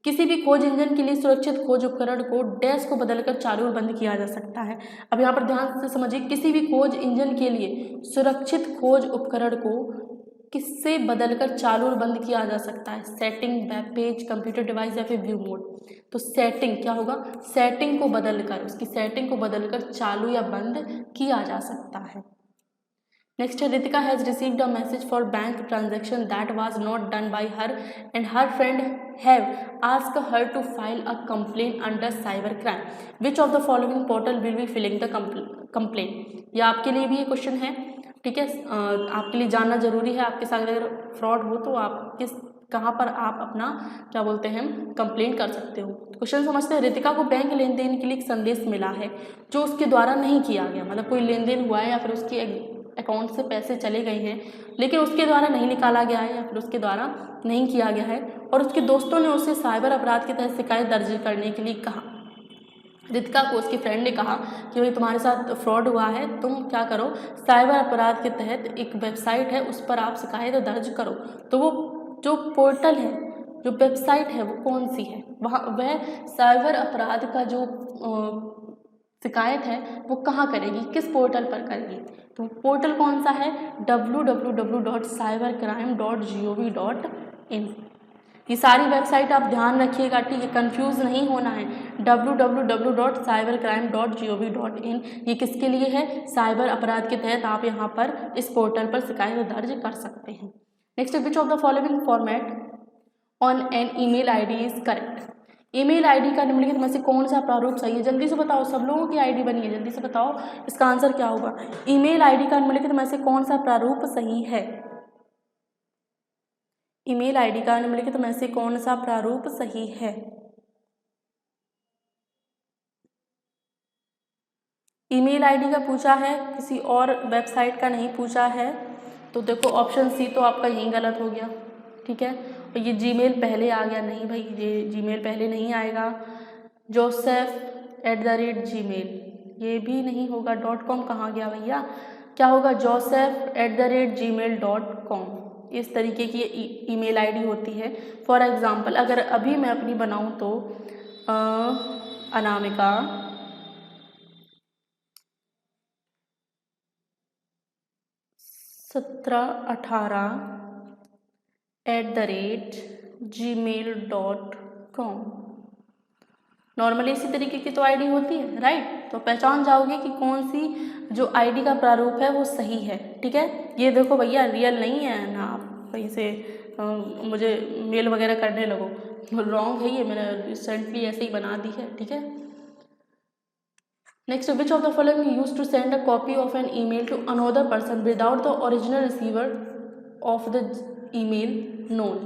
किसी भी खोज engine के लिए सुरक्षित खोज उपकरण को dash को बदलकर चालू और बंद किया जा सकता है। अब यहाँ पर ध्यान से समझिए, किसी भी खोज इंजन के लिए सुरक्षित खोज उपकरण को किससे बदलकर चालू और बंद किया जा सकता है? Setting, web page, computer device या फिर व्यू मोड। तो सेटिंग क्या होगा? सेटिंग को बदलकर, उसकी सेटिंग को बदलकर चालू या बंद किया जा सकता है। नेक्स्ट है, Ritika has received a message for bank transaction that was not done by her and her friend have asked her to file a complaint under cyber crime. Which of the following portal will be filing the complaint. ये आपके लिए भी ये question है, ठीक है, आपके लिए जानना जरूरी है। आपके साथ अगर फ्रॉड हो तो आप कहाँ पर आप अपना क्या बोलते हैं कंप्लेंट कर सकते हो। क्वेश्चन समझते हैं। रितिका को बैंक लेन देन के लिए एक संदेश मिला है जो उसके द्वारा नहीं किया गया। मतलब कोई लेन देन हुआ है या फिर उसके अकाउंट से पैसे चले गए हैं लेकिन उसके द्वारा नहीं निकाला गया है या फिर उसके द्वारा नहीं किया गया है, और उसके दोस्तों ने उसे साइबर अपराध के तहत शिकायत दर्ज करने के लिए कहा। रितिका को उसके फ्रेंड ने कहा कि भाई तुम्हारे साथ फ्रॉड हुआ है, तुम क्या करो, साइबर अपराध के तहत एक वेबसाइट है उस पर आप शिकायत दर्ज करो। तो वो जो पोर्टल है, जो वेबसाइट है वो कौन सी है? वह साइबर अपराध का जो शिकायत है वो कहाँ करेगी, किस पोर्टल पर करेगी? तो पोर्टल कौन सा है? www.cybercrime.gov.in। ये सारी वेबसाइट आप ध्यान रखिएगा, ठीक है, कंफ्यूज नहीं होना है। www.cybercrime.gov.in ये किसके लिए है? साइबर अपराध के तहत आप यहाँ पर इस पोर्टल पर शिकायत दर्ज कर सकते हैं। Next, which of the following format on an email ID is correct. Email ID का निम्नलिखित में से कौन सा प्रारूप सही है? जल्दी से बताओ, सब लोगों की आईडी बनी है, जल्दी से बताओ इसका आंसर क्या होगा। ईमेल आईडी का निम्नलिखित में से कौन सा प्रारूप सही है? ईमेल आईडी का निम्नलिखित में से कौन सा प्रारूप सही है? ईमेल आईडी का पूछा है, किसी और वेबसाइट का नहीं पूछा है। तो देखो ऑप्शन सी तो आपका यहीं गलत हो गया, ठीक है। और ये जीमेल पहले आ गया, नहीं भाई ये जीमेल पहले नहीं आएगा। Joseph@gmail ये भी नहीं होगा। .com कहाँ गया भैया? क्या होगा? Joseph@gmail.com। इस तरीके की ईमेल आईडी होती है। फॉर एग्ज़ाम्पल अगर अभी मैं अपनी बनाऊँ तो अनामिका @gmail.com। नॉर्मली इसी तरीके की तो आईडी होती है, राइट। तो पहचान जाओगे कि कौन सी जो आईडी का प्रारूप है वो सही है, ठीक है। ये देखो भैया रियल नहीं है ना, आप कहीं से मुझे मेल वगैरह करने लगो, रॉन्ग है ये, मैंने रिसेंटली ऐसे ही बना दी है, ठीक है। Next, which of the following use to send a copy of an email to another person without the original receiver of the email known.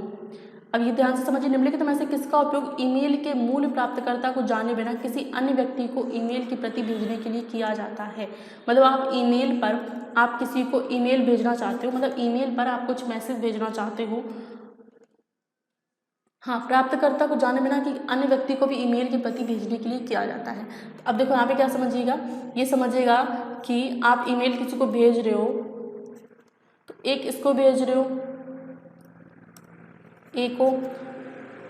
अब ये ध्यान से समझिए, निम्नलिखित में से किसका उपयोग ईमेल के मूल प्राप्तकर्ता को जाने बिना किसी अन्य व्यक्ति को ईमेल की प्रति भेजने के लिए किया जाता है। मतलब आप ईमेल पर आप किसी को ईमेल भेजना चाहते हो, मतलब ईमेल पर आप कुछ मैसेज भेजना चाहते हो, हाँ, प्राप्तकर्ता को जाने बिना कि अन्य व्यक्ति को भी ईमेल की प्रति भेजने के लिए किया जाता है। अब देखो यहाँ पे क्या समझिएगा, ये समझिएगा कि आप ईमेल किसी को भेज रहे हो, तो एक इसको भेज रहे हो, ए को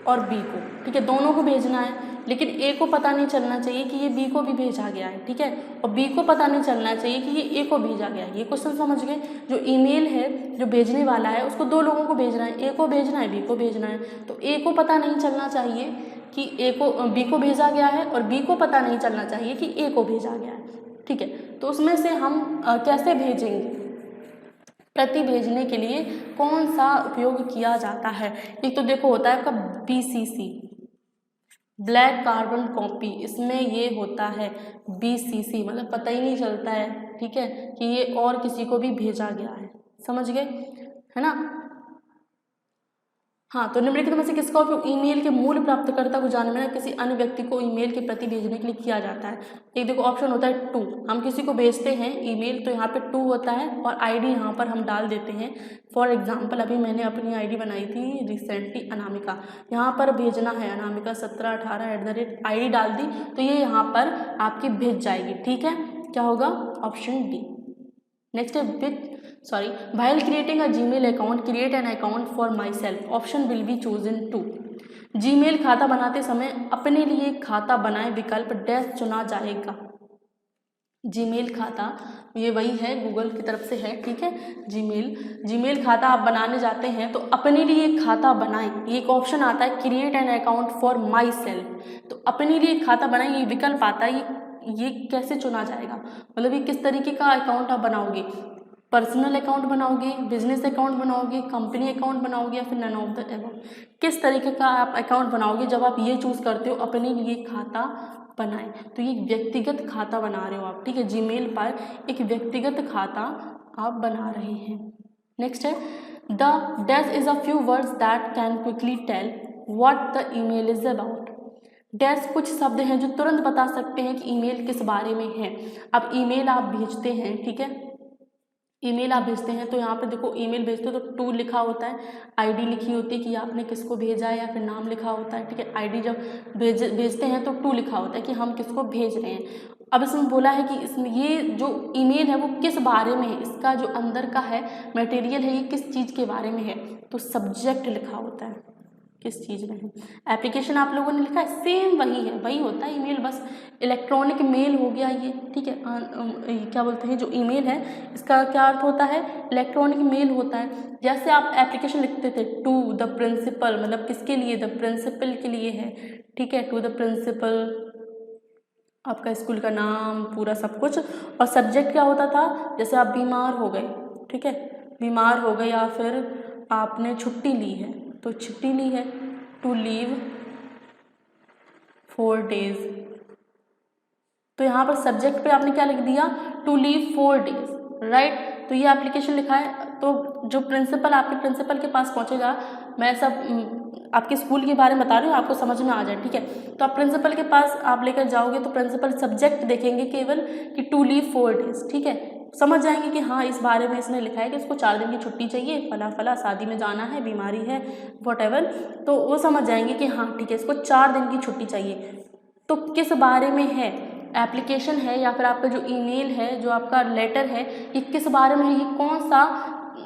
और बी को, ठीक है, दोनों को भेजना है, लेकिन ए को पता नहीं चलना चाहिए कि ये बी को भी भेजा गया है, ठीक है, और बी को पता नहीं चलना चाहिए कि ये ए को भेजा गया है। ये क्वेश्चन समझ गए। जो ईमेल है जो भेजने वाला है उसको दो लोगों को भेजना है, ए को भेजना है, बी को भेजना है। तो ए को पता नहीं चलना चाहिए कि ए को बी को भेजा गया है और बी को पता नहीं चलना चाहिए कि ए को भेजा गया है, ठीक है। तो उसमें से हम कैसे भेजेंगे, प्रति भेजने के लिए कौन सा उपयोग किया जाता है। एक तो देखो होता है आपका BCC, ब्लैक कार्बन कॉपी, इसमें ये होता है BCC, मतलब पता ही नहीं चलता है, ठीक है, कि ये और किसी को भी भेजा गया है। समझ गए, है ना। हाँ, तो निम्नलिखित में से किसका उपयोग ईमेल के मूल प्राप्तकर्ता को जाने बिना किसी अन्य व्यक्ति को ईमेल की प्रति भेजने के लिए किया जाता है। एक देखो ऑप्शन होता है टू, हम किसी को भेजते हैं ईमेल, तो यहाँ पे टू होता है और आईडी यहाँ पर हम डाल देते हैं। फॉर एग्जांपल अभी मैंने अपनी आईडी बनाई थी रिसेंटली अनामिका, यहाँ पर भेजना है अनामिका 1718 @ ID डाल दी, तो ये यहाँ पर आपकी भेज जाएगी, ठीक है। क्या होगा, ऑप्शन डी। नेक्स्ट है while creating a Gmail account, create an account for myself. Option will be chosen to. Gmail खाता बनाते समय अपने लिए खाता बनाए विकल्प डैश चुना जाएगा। Gmail खाता ये वही है, गूगल की तरफ से है, ठीक है। Gmail खाता आप बनाने जाते हैं तो अपने लिए खाता बनाएं, ये एक ऑप्शन आता है create an account for my self. तो अपने लिए खाता बनाएं ये विकल्प आता है, ये कैसे चुना जाएगा, मतलब ये किस तरीके का अकाउंट आप बनाओगे, पर्सनल अकाउंट बनाओगे, बिजनेस अकाउंट बनाओगे, कंपनी अकाउंट बनाओगे, या फिर नन ऑफ द अबव, किस तरीके का आप अकाउंट बनाओगे जब आप ये चूज़ करते हो अपने लिए खाता बनाएं। तो ये व्यक्तिगत खाता बना रहे हो आप, ठीक है, जीमेल पर एक व्यक्तिगत खाता आप बना रहे हैं। नेक्स्ट है the dash is a few words that can quickly tell what the email is about. Dash कुछ शब्द हैं जो तुरंत बता सकते हैं कि ईमेल किस बारे में है। अब ईमेल आप भेजते हैं, ठीक है, ईमेल आप भेजते हैं, तो यहाँ पे देखो ईमेल भेजते हो तो टू लिखा होता है, आईडी लिखी होती है कि आपने किसको भेजा है, या फिर नाम लिखा होता है, ठीक है। आईडी जब भेजते हैं तो टू लिखा होता है कि हम किसको भेज रहे हैं। अब इसमें बोला है कि इसमें ये जो ईमेल है वो किस बारे में है, इसका जो अंदर का है मटेरियल है ये किस चीज़ के बारे में है, तो सब्जेक्ट लिखा होता है किस चीज़ में है। एप्लीकेशन आप लोगों ने लिखा है, सेम वही है, वही होता है ईमेल, बस इलेक्ट्रॉनिक मेल हो गया ये, ठीक है। क्या बोलते हैं, जो ईमेल है इसका क्या अर्थ होता है, इलेक्ट्रॉनिक मेल होता है। जैसे आप एप्लीकेशन लिखते थे टू द प्रिंसिपल, मतलब किसके लिए, द प्रिंसिपल के लिए है, ठीक है, टू द प्रिंसिपल, आपका स्कूल का नाम पूरा सब कुछ। और सब्जेक्ट क्या होता था, जैसे आप बीमार हो गए, ठीक है, बीमार हो गए, या फिर आपने छुट्टी ली है, तो छुट्टी ली है, टू लीव 4 days, तो यहाँ पर सब्जेक्ट पे आपने क्या लिख दिया, टू लीव 4 days, राइट। तो ये एप्लीकेशन लिखा है, तो जो प्रिंसिपल आपके प्रिंसिपल के पास पहुँचेगा, मैं सब आपके स्कूल के बारे में बता रही हूँ, आपको समझ में आ जाए, ठीक है। तो आप प्रिंसिपल के पास आप लेकर जाओगे तो प्रिंसिपल सब्जेक्ट देखेंगे केवल कि टू लीव 4 days, ठीक है, समझ जाएंगे कि हाँ इस बारे में इसने लिखा है कि इसको 4 दिन की छुट्टी चाहिए, फला फला शादी में जाना है, बीमारी है, व्हाटएवर, तो वो समझ जाएंगे कि हाँ ठीक है इसको 4 दिन की छुट्टी चाहिए। तो किस बारे में है, एप्लीकेशन है या फिर आपका जो ईमेल है, जो आपका लेटर है, ये किस बारे में है, ये कौन सा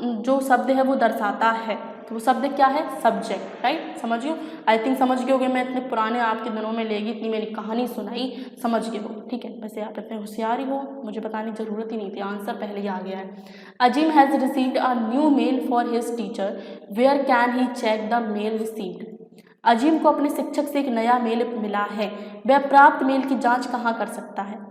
जो शब्द है वो दर्शाता है, तो वो शब्द क्या है, सब्जेक्ट, राइट। समझियो, आई थिंक समझ गए होगे, मैं इतने पुराने आपके दिनों में लेगी, इतनी मेरी कहानी सुनाई, समझ गए हो, ठीक है। वैसे आप इतने होशियार ही हो, मुझे बताने की ज़रूरत ही नहीं थी, आंसर पहले ही आ गया है। Azeem has received a new mail for his teacher, where can he check the mail received. Azeem को अपने शिक्षक से एक नया मेल मिला है, वह प्राप्त मेल की जाँच कहाँ कर सकता है।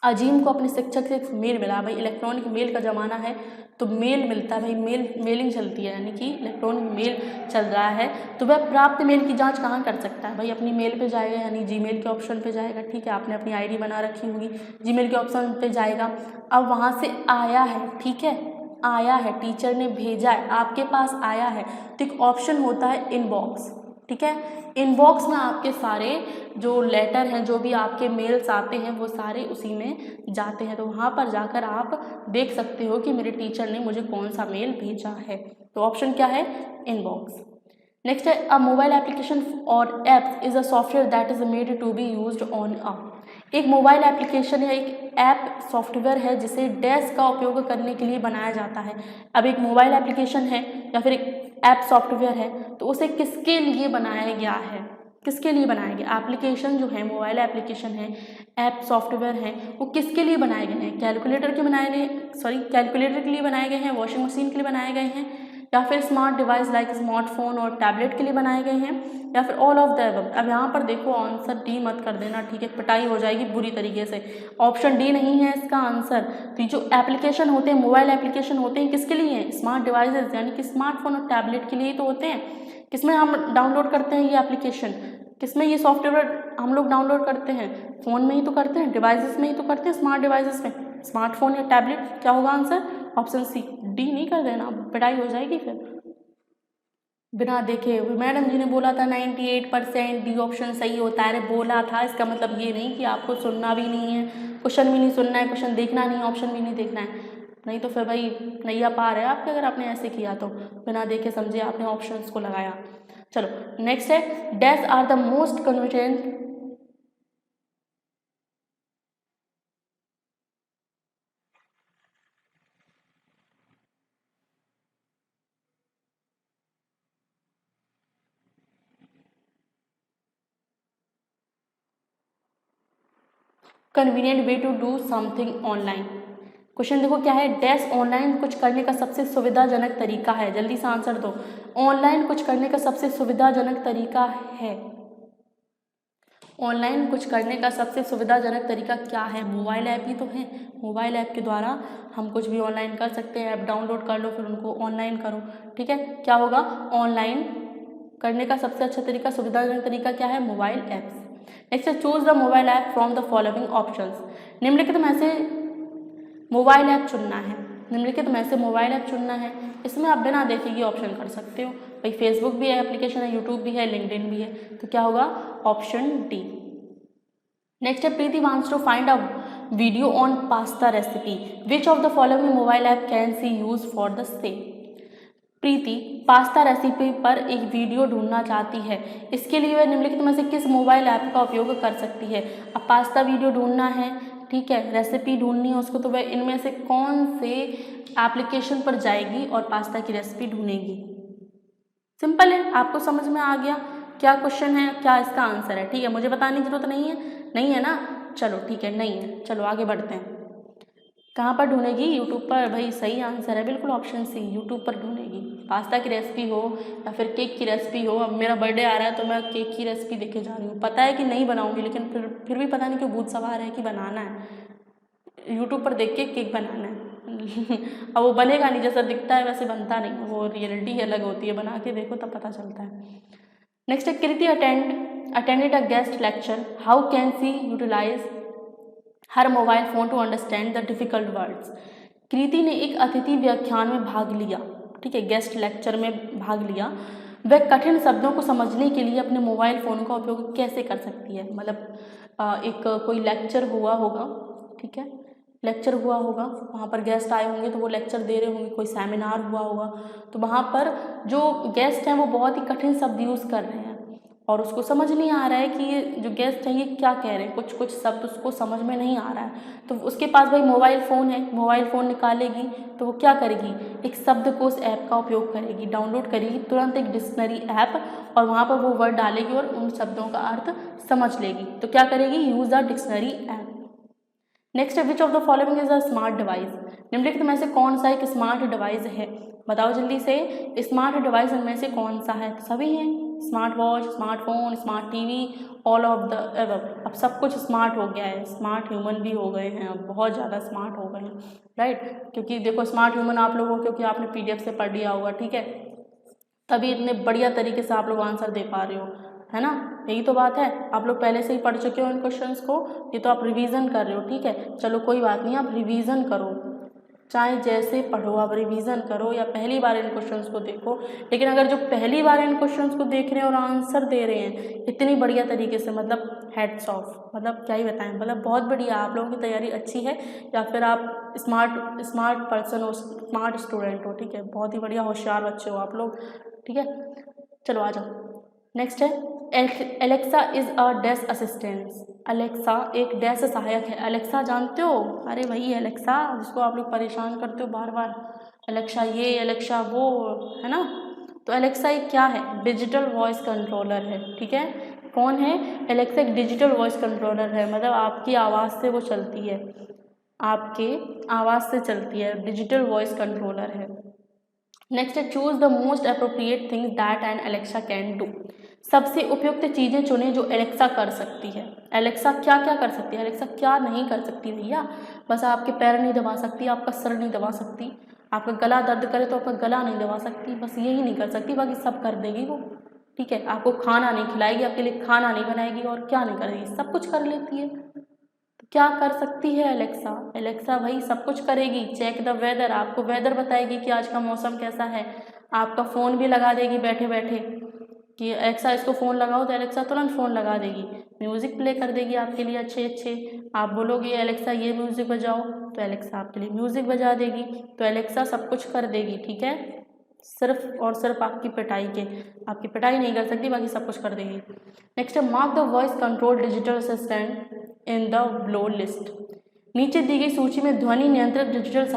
अजीम को अपने शिक्षक से एक मेल मिला, भाई इलेक्ट्रॉनिक मेल का ज़माना है तो मेल मिलता है, भाई मेलिंग चलती है, यानी कि इलेक्ट्रॉनिक मेल चल रहा है, तो वह प्राप्त मेल की जांच कहाँ कर सकता है, भाई अपनी मेल पे जाएगा, यानी जीमेल के ऑप्शन पे जाएगा, ठीक है, आपने अपनी आईडी बना रखी होगी, जीमेल के ऑप्शन पे जाएगा, अब वहाँ से आया है, ठीक है, आया है, टीचर ने भेजा है, आपके पास आया है, तो एक ऑप्शन होता है इनबॉक्स, ठीक है। इनबॉक्स में आपके सारे जो लेटर हैं, जो भी आपके मेल्स आते हैं, वो सारे उसी में जाते हैं। तो वहाँ पर जाकर आप देख सकते हो कि मेरे टीचर ने मुझे कौन सा मेल भेजा है। तो ऑप्शन क्या है? इनबॉक्स। नेक्स्ट है अ मोबाइल एप्लीकेशन और apps is a software that is made to be used on a. एक मोबाइल एप्लीकेशन या एक ऐप सॉफ्टवेयर है जिसे डैश का उपयोग करने के लिए बनाया जाता है। अब एक मोबाइल एप्लीकेशन है या फिर एक ऐप सॉफ्टवेयर है, तो उसे किसके लिए बनाया गया है? किसके लिए बनाया गया? एप्लीकेशन जो है, मोबाइल एप्लीकेशन है, ऐप सॉफ्टवेयर है, वो किसके लिए बनाए गए हैं? कैलकुलेटर के लिए बनाए गए हैं, वॉशिंग मशीन के लिए बनाए गए हैं, या फिर स्मार्ट डिवाइस लाइक स्मार्टफोन और टैबलेट के लिए बनाए गए हैं, या फिर ऑल ऑफ द अबव। अब यहाँ पर देखो आंसर डी मत कर देना, ठीक है, पिटाई हो जाएगी बुरी तरीके से। ऑप्शन डी नहीं है इसका आंसर। तो जो एप्लीकेशन होते हैं, मोबाइल एप्लीकेशन होते हैं, किसके लिए हैं? स्मार्ट डिवाइसेस यानी कि स्मार्टफोन और टैबलेट के लिए तो होते हैं। किसमें हम डाउनलोड करते हैं ये एप्लीकेशन? किसमें ये सॉफ्टवेयर हम लोग डाउनलोड करते हैं? फ़ोन में ही तो करते हैं, डिवाइसेस में ही तो करते हैं, स्मार्ट डिवाइसेस में, स्मार्टफोन या टैबलेट। क्या होगा आंसर? Option C. डी नहीं कर देना, पिटाई हो जाएगी फिर बिना देखे। मैडम जी ने बोला था 98% डी ऑप्शन सही होता है। अरे बोला था, इसका मतलब ये नहीं कि आपको सुनना भी नहीं है, क्वेश्चन भी नहीं सुनना है, क्वेश्चन देखना नहीं, ऑप्शन भी नहीं देखना है। नहीं तो फिर भाई नैया पार है आपके, अगर आपने ऐसे किया तो बिना देखे समझे आपने ऑप्शंस को लगाया। चलो नेक्स्ट है dash are the most convenient convenient way to do something online. Question देखो क्या है, डैश ऑनलाइन कुछ करने का सबसे सुविधाजनक तरीका है। जल्दी से आंसर दो। ऑनलाइन कुछ करने का सबसे सुविधाजनक तरीका है। ऑनलाइन कुछ करने का सबसे सुविधाजनक तरीका क्या है? मोबाइल ऐप ही तो है। मोबाइल ऐप के द्वारा हम कुछ भी ऑनलाइन कर सकते हैं। ऐप डाउनलोड कर लो, फिर उनको ऑनलाइन करो, ठीक है। क्या होगा? ऑनलाइन करने का सबसे अच्छा तरीका, सुविधाजनक तरीका क्या है? Mobile apps. नेक्स्ट है choose the mobile app from the following options. निम्नलिखित में से मोबाइल ऐप चुनना है। निम्नलिखित में से मोबाइल ऐप चुनना है। इसमें आप बिना देखे ये ऑप्शन कर सकते हो। भाई फेसबुक भी है एप्लीकेशन है, यूट्यूब भी है, लिंक्डइन भी है। तो क्या होगा? Option D. नेक्स्ट है Priti wants to find a video on pasta recipe. Which of the following mobile app can she use for the same. Priti pasta recipe पर एक वीडियो ढूंढना चाहती है। इसके लिए वह निम्नलिखित में से किस मोबाइल ऐप का उपयोग कर सकती है? अब पास्ता वीडियो ढूंढना है, ठीक है, रेसिपी ढूंढनी है उसको, तो वह इनमें से कौन से एप्लीकेशन पर जाएगी और पास्ता की रेसिपी ढूंढेगी? सिंपल है, आपको समझ में आ गया क्या क्वेश्चन है, क्या इसका आंसर है, ठीक है। मुझे बताने की जरूरत नहीं है, नहीं है ना? चलो ठीक है, नहीं है। चलो आगे बढ़ते हैं। कहाँ पर ढूंढेगी? यूट्यूब पर। भाई सही आंसर है बिल्कुल ऑप्शन सी, यूट्यूब पर ढूंढेगी। पास्ता की रेसिपी हो या फिर केक की रेसिपी हो। अब मेरा बर्थडे आ रहा है तो मैं केक की रेसिपी देखे जा रही हूँ। पता है कि नहीं बनाऊंगी, लेकिन फिर भी पता नहीं क्यों भूत सवार है कि बनाना है, यूट्यूब पर देख के केक बनाना है। अब वो बनेगा नहीं, जैसा दिखता है वैसे बनता नहीं, वो रियलिटी ही अलग होती है, बना के देखो तब पता चलता है। नेक्स्ट है Kriti attended a guest lecture. How can she utilize her mobile phone to understand the difficult words. Kriti ने एक अतिथि व्याख्यान में भाग लिया, ठीक है, गेस्ट लेक्चर में भाग लिया। वह कठिन शब्दों को समझने के लिए अपने मोबाइल फ़ोन का उपयोग कैसे कर सकती है? मतलब एक कोई लेक्चर हुआ होगा, ठीक है, लेक्चर हुआ होगा, वहाँ पर गेस्ट आए होंगे तो वो लेक्चर दे रहे होंगे, कोई सेमिनार हुआ होगा, तो वहाँ पर जो गेस्ट हैं वो बहुत ही कठिन शब्द यूज़ कर रहे हैं और उसको समझ नहीं आ रहा है कि ये जो गेस्ट हैं ये क्या कह रहे हैं, कुछ कुछ शब्द उसको समझ में नहीं आ रहा है। तो उसके पास भाई मोबाइल फ़ोन है, मोबाइल फ़ोन निकालेगी तो वो क्या करेगी? एक शब्दकोश ऐप का उपयोग करेगी, डाउनलोड करेगी तुरंत एक डिक्शनरी ऐप, और वहाँ पर वो वर्ड डालेगी और उन शब्दों का अर्थ समझ लेगी। तो क्या करेगी? Use the dictionary app. Next है which of the following is a smart device. निम्नलिखित में से कौन सा एक स्मार्ट डिवाइस है? बताओ जल्दी से, स्मार्ट डिवाइस इनमें से कौन सा है? सभी हैं, smart watch, smartphone, smart TV, all of the above. अब सब कुछ स्मार्ट हो गया है, स्मार्ट ह्यूमन भी हो गए हैं, अब बहुत ज़्यादा स्मार्ट हो गए हैं, राइट। क्योंकि देखो स्मार्ट ह्यूमन आप लोगों को, क्योंकि आपने PDF से पढ़ लिया होगा, ठीक है, तभी इतने बढ़िया तरीके से आप लोग आंसर दे पा रहे हो, है ना? यही तो बात है, आप लोग पहले से ही पढ़ चुके हो इन क्वेश्चंस को, ये तो आप रिवीजन कर रहे हो, ठीक है। चलो कोई बात नहीं, आप रिवीजन करो, चाहे जैसे पढ़ो, आप रिवीजन करो या पहली बार इन क्वेश्चंस को देखो, लेकिन अगर जो पहली बार इन क्वेश्चंस को देख रहे हैं और आंसर दे रहे हैं इतनी बढ़िया तरीके से, मतलब हेड्स ऑफ, मतलब क्या ही बताएं, मतलब बहुत बढ़िया, आप लोगों की तैयारी अच्छी है, या फिर आप स्मार्ट पर्सन हो, स्मार्ट स्टूडेंट हो, ठीक है, बहुत ही बढ़िया होशियार बच्चे हो आप लोग, ठीक है। चलो आ जाओ, नेक्स्ट है Alexa is a dash assistant. Alexa एक डैश सहायक है। अलेक्सा जानते हो, अरे वही एलेक्सा जिसको आप लोग परेशान करते हो बार बार, अलेक्सा ये अलेक्सा वो, है ना। तो अलेक्सा एक क्या है, डिजिटल वॉइस कंट्रोलर है, ठीक है। कौन है, एलेक्सा एक डिजिटल वॉइस कंट्रोलर है, मतलब आपकी आवाज़ से वो चलती है, आपके आवाज़ से चलती है, डिजिटल वॉइस कंट्रोलर है। नेक्स्ट है choose the most appropriate things that an Alexa can do. सबसे उपयुक्त चीज़ें चुनें जो एलेक्सा कर सकती है। एलेक्सा क्या क्या कर सकती है, एलेक्सा क्या नहीं कर सकती भैया, बस आपके पैर नहीं दबा सकती, आपका सर नहीं दबा सकती, आपका गला दर्द करे तो आपका गला नहीं दबा सकती, बस यही नहीं कर सकती, बाकी सब कर देगी वो, ठीक है। आपको खाना नहीं खिलाएगी, आपके लिए खाना नहीं बनाएगी, और क्या नहीं करेगी, सब कुछ कर लेती है। तो क्या कर सकती है एलेक्सा, एलेक्सा भाई सब कुछ करेगी। चेक द वेदर, आपको वेदर बताएगी कि आज का मौसम कैसा है, आपका फ़ोन भी लगा देगी बैठे बैठे कि एलेक्सा इसको फ़ोन लगाओ, तो एलेक्सा तुरंत फ़ोन लगा देगी, म्यूज़िक प्ले कर देगी आपके लिए अच्छे अच्छे। आप बोलोगे एलेक्सा ये म्यूज़िक बजाओ, तो एलेक्सा आपके लिए म्यूज़िक बजा देगी। तो एलेक्सा सब कुछ कर देगी, ठीक है, सिर्फ और सिर्फ आपकी पिटाई नहीं कर सकती, बाकी सब कुछ कर देगी। नेक्स्ट है mark the voice control digital assistant in the blow list. नीचे दी गई सूची में ध्वनि नियंत्रित डिजिटल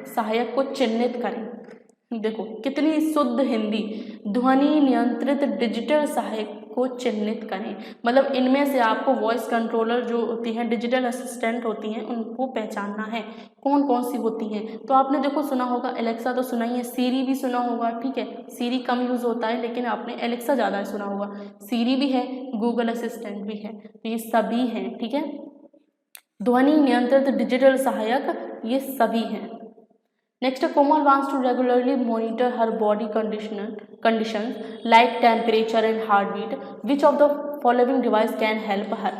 सहायक को चिन्हित करें। देखो कितनी शुद्ध हिंदी, ध्वनि नियंत्रित डिजिटल सहायक को चिन्हित करें, मतलब इनमें से आपको वॉइस कंट्रोलर जो होती हैं, डिजिटल असिस्टेंट होती हैं, उनको पहचानना है कौन कौन सी होती हैं। तो आपने देखो सुना होगा एलेक्सा, तो सुना ही है, सीरी भी सुना होगा, ठीक है, सीरी कम यूज़ होता है, लेकिन आपने एलेक्सा ज़्यादा सुना होगा। सीरी भी है, गूगल असिस्टेंट भी है, तो ये सभी हैं, ठीक है। ध्वनि नियंत्रित डिजिटल सहायक ये सभी हैं। Next, Komal wants to regularly monitor her body conditions like temperature and heartbeat. Which of the following device can help her?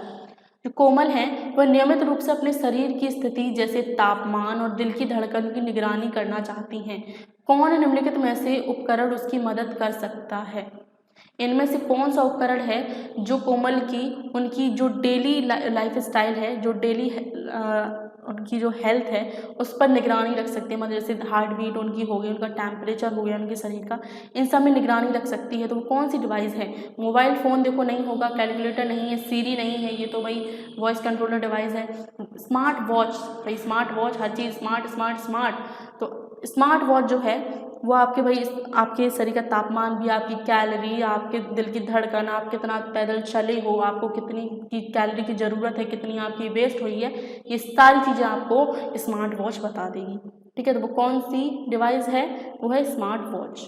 जो कोमल हैं वह नियमित रूप से अपने शरीर की स्थिति जैसे तापमान और दिल की धड़कन की निगरानी करना चाहती हैं। कौन निम्नलिखित में से उपकरण उसकी मदद कर सकता है। इनमें से कौन सा उपकरण है जो कोमल की उनकी जो डेली लाइफ स्टाइल है, जो डेली उनकी जो हेल्थ है उस पर निगरानी रख सकती है, मतलब जैसे हार्ट बीट उनकी हो गई, उनका टेम्परेचर हो गया उनके शरीर का, इन सब में निगरानी रख सकती है। तो वो कौन सी डिवाइस है। मोबाइल फ़ोन देखो नहीं होगा, कैलकुलेटर नहीं है, सीरी नहीं है, ये तो भाई वॉइस कंट्रोलर डिवाइस है। स्मार्ट वॉच, भाई स्मार्ट वॉच हर चीज़ स्मार्ट स्मार्ट स्मार्ट, तो स्मार्ट वॉच जो है वो आपके भाई आपके शरीर का तापमान भी, आपकी कैलोरी, आपके दिल की धड़कन, आप कितना पैदल चले हो, आपको कितनी की कैलोरी की ज़रूरत है, कितनी आपकी वेस्ट हुई है, ये सारी चीज़ें आपको स्मार्ट वॉच बता देगी, ठीक है। तो वो कौन सी डिवाइस है, वो है smart watch.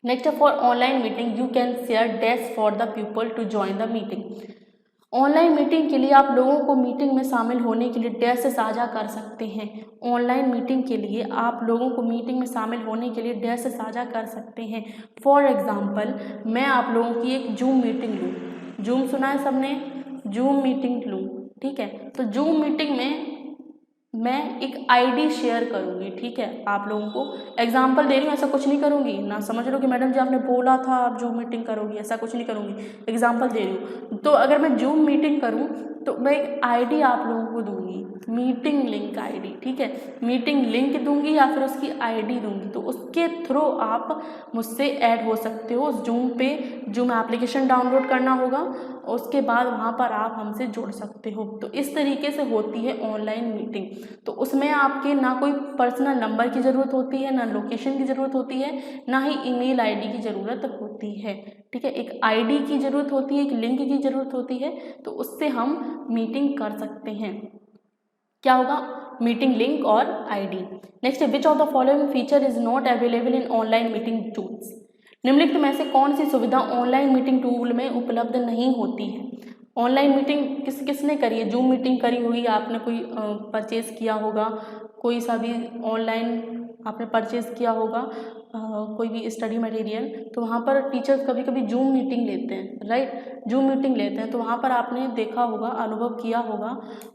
Next for online meeting you can share dash for the people to join the meeting. Online meeting के लिए आप लोगों को मीटिंग में शामिल होने के लिए डैश साझा कर सकते हैं। ऑनलाइन मीटिंग के लिए आप लोगों को मीटिंग में शामिल होने के लिए डैश साझा कर सकते हैं। फॉर एग्ज़ाम्पल मैं आप लोगों की एक जूम मीटिंग लूँ, जूम सुना है सबने, जूम मीटिंग लूँ, ठीक है। तो जूम मीटिंग में मैं एक आईडी शेयर करूँगी, ठीक है, आप लोगों को एग्जांपल दे रही हूँ, ऐसा कुछ नहीं करूँगी ना समझ लो कि मैडम जी आपने बोला था आप जूम मीटिंग करोगी, ऐसा कुछ नहीं करूँगी, एग्जांपल दे रही हूँ। तो अगर मैं जूम मीटिंग करूँ तो मैं एक आईडी आप लोगों को दूँगी, मीटिंग लिंक आईडी, ठीक है, मीटिंग लिंक दूँगी या फिर उसकी आईडी दूँगी, तो उसके थ्रू आप मुझसे ऐड हो सकते हो उस जूम पे। जूम एप्लीकेशन डाउनलोड करना होगा, उसके बाद वहाँ पर आप हमसे जुड़ सकते हो। तो इस तरीके से होती है ऑनलाइन मीटिंग। तो उसमें आपके ना कोई पर्सनल नंबर की ज़रूरत होती है, ना लोकेशन की ज़रूरत होती है, ना ही ईमेल आईडी की ज़रूरत होती है, ठीक है। एक आईडी की ज़रूरत होती है, एक लिंक की ज़रूरत होती है, तो उससे हम मीटिंग कर सकते हैं। क्या होगा, मीटिंग लिंक और ID. Next, which of the following feature is not available in online meeting tools. निम्नलिखित में से कौन सी सुविधा ऑनलाइन मीटिंग टूल में उपलब्ध नहीं होती है। ऑनलाइन मीटिंग किसने करी है, जूम मीटिंग करी होगी आपने, कोई परचेज़ किया होगा, कोई सा भी ऑनलाइन आपने परचेज़ किया होगा, कोई भी स्टडी मटेरियल, तो वहाँ पर टीचर्स कभी कभी जूम मीटिंग लेते हैं, राइट, जूम मीटिंग लेते हैं। तो वहाँ पर आपने देखा होगा, अनुभव किया होगा,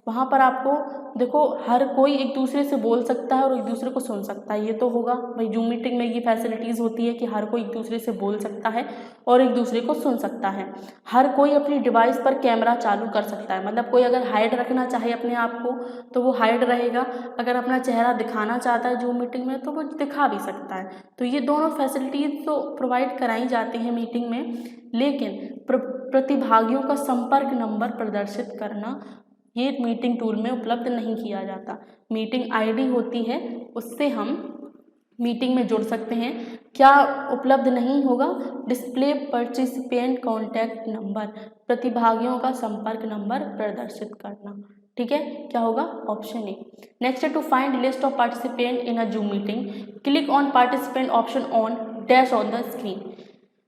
वहाँ पर आपको देखो हर कोई एक दूसरे से बोल सकता है और एक दूसरे को सुन सकता है, ये तो होगा भाई। जूम मीटिंग में ये फैसिलिटीज़ होती है कि हर कोई एक दूसरे से बोल सकता है और एक दूसरे को सुन सकता है। हर कोई अपनी डिवाइस पर कैमरा चालू कर सकता है, मतलब कोई अगर हाइड रखना चाहे अपने आप को तो वो हाइड रहेगा, अगर अपना चेहरा दिखाना चाहता है जूम मीटिंग में तो वो दिखा भी सकता है। तो ये दोनों फैसिलिटीज़ तो प्रोवाइड कराई जाती हैं मीटिंग में, लेकिन प्रतिभागियों का संपर्क नंबर प्रदर्शित करना ये मीटिंग टूल में उपलब्ध नहीं किया जाता। मीटिंग आईडी होती है, उससे हम मीटिंग में जुड़ सकते हैं। क्या उपलब्ध नहीं होगा? डिस्प्ले पार्टिसिपेंट कॉन्टैक्ट नंबर, प्रतिभागियों का संपर्क नंबर प्रदर्शित करना। ठीक है, क्या होगा? Option A. नेक्स्ट है to find list of participant in a Zoom meeting, click on participant option on dash on the screen.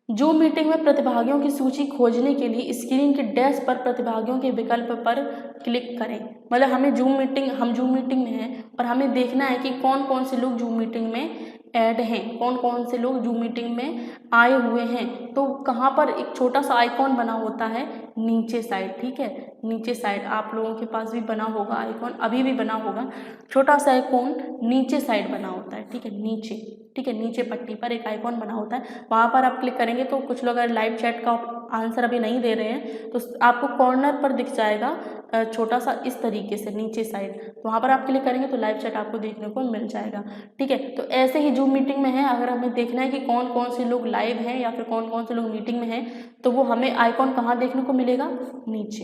Zoom meeting में प्रतिभागियों की सूची खोजने के लिए स्क्रीन के डैश पर प्रतिभागियों के विकल्प पर क्लिक करें। मतलब हम जूम मीटिंग में हैं और हमें देखना है कि कौन कौन से लोग जूम मीटिंग में ऐड हैं, कौन कौन से लोग जूम मीटिंग में आए हुए हैं। तो कहाँ पर एक छोटा सा आइकॉन बना होता है, नीचे साइड। ठीक है, नीचे साइड आप लोगों के पास भी बना होगा आइकॉन, अभी भी बना होगा, छोटा सा आइकॉन नीचे साइड बना होता है। ठीक है, नीचे, ठीक है, नीचे पट्टी पर एक आइकॉन बना होता है, वहाँ पर आप क्लिक करेंगे तो कुछ लोग अगर लाइव चैट का आंसर अभी नहीं दे रहे हैं तो आपको कॉर्नर पर दिख जाएगा छोटा सा इस तरीके से नीचे साइड, तो वहाँ पर आप क्लिक करेंगे तो लाइव चैट आपको देखने को मिल जाएगा। ठीक है, तो ऐसे ही जूम मीटिंग में है, अगर हमें देखना है कि कौन कौन से लोग लाइव हैं या फिर कौन कौन से लोग मीटिंग में हैं तो वो हमें आइकॉन कहाँ देखने को मिलेगा? नीचे।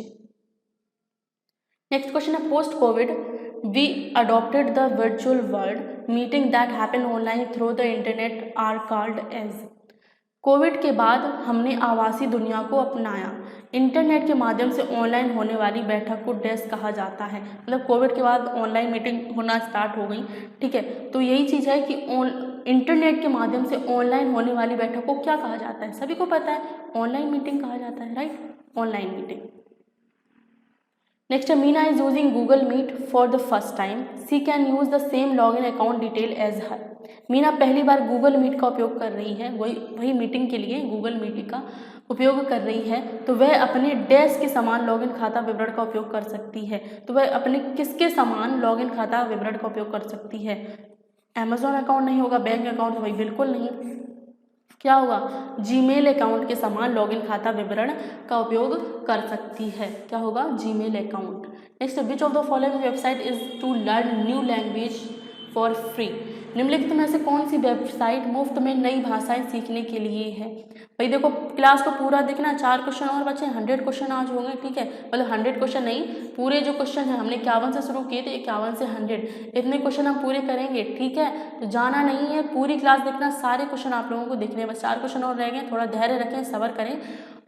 नेक्स्ट क्वेश्चन है post COVID we adopted the virtual world meeting that happen online through the internet are called as. COVID के बाद हमने आभासी दुनिया को अपनाया, इंटरनेट के माध्यम से ऑनलाइन होने वाली बैठक को डैश कहा जाता है। मतलब कोविड के बाद ऑनलाइन मीटिंग होना स्टार्ट हो गई। ठीक है, तो यही चीज़ है कि इंटरनेट के माध्यम से ऑनलाइन होने वाली बैठक को क्या कहा जाता है? सभी को पता है, ऑनलाइन मीटिंग कहा जाता है, राइट, ऑनलाइन मीटिंग। नेक्स्ट है Meena is using Google Meet for the first time, she can use the same login account detail as her. Meena पहली बार गूगल मीट का उपयोग कर रही है, वही मीटिंग के लिए गूगल मीट का उपयोग कर रही है, तो वह अपने डैश के समान लॉगिन खाता विवरण का उपयोग कर सकती है। तो वह अपने किसके समान लॉगिन खाता विवरण का उपयोग कर सकती है? अमेजॉन अकाउंट नहीं होगा, बैंक अकाउंट तो भाई बिल्कुल नहीं, क्या होगा? जीमेल अकाउंट के समान लॉगिन खाता विवरण का उपयोग कर सकती है। क्या होगा? Gmail account. Next, which of the following website is to learn new language for free. निम्नलिखित में से कौन सी वेबसाइट मुफ्त में नई भाषाएं सीखने के लिए है? भाई देखो, क्लास को पूरा देखना, 4 क्वेश्चन और बचे, 100 क्वेश्चन आज होंगे। ठीक है, मतलब 100 क्वेश्चन नहीं, पूरे जो क्वेश्चन है हमने 51 से शुरू किए थे, 51 से 100 इतने क्वेश्चन हम पूरे करेंगे। ठीक है, तो जाना नहीं है, पूरी क्लास देखना, सारे क्वेश्चन आप लोगों को देखने हैं। बस 4 क्वेश्चन और रह गए, थोड़ा धैर्य रखें, सब्र करें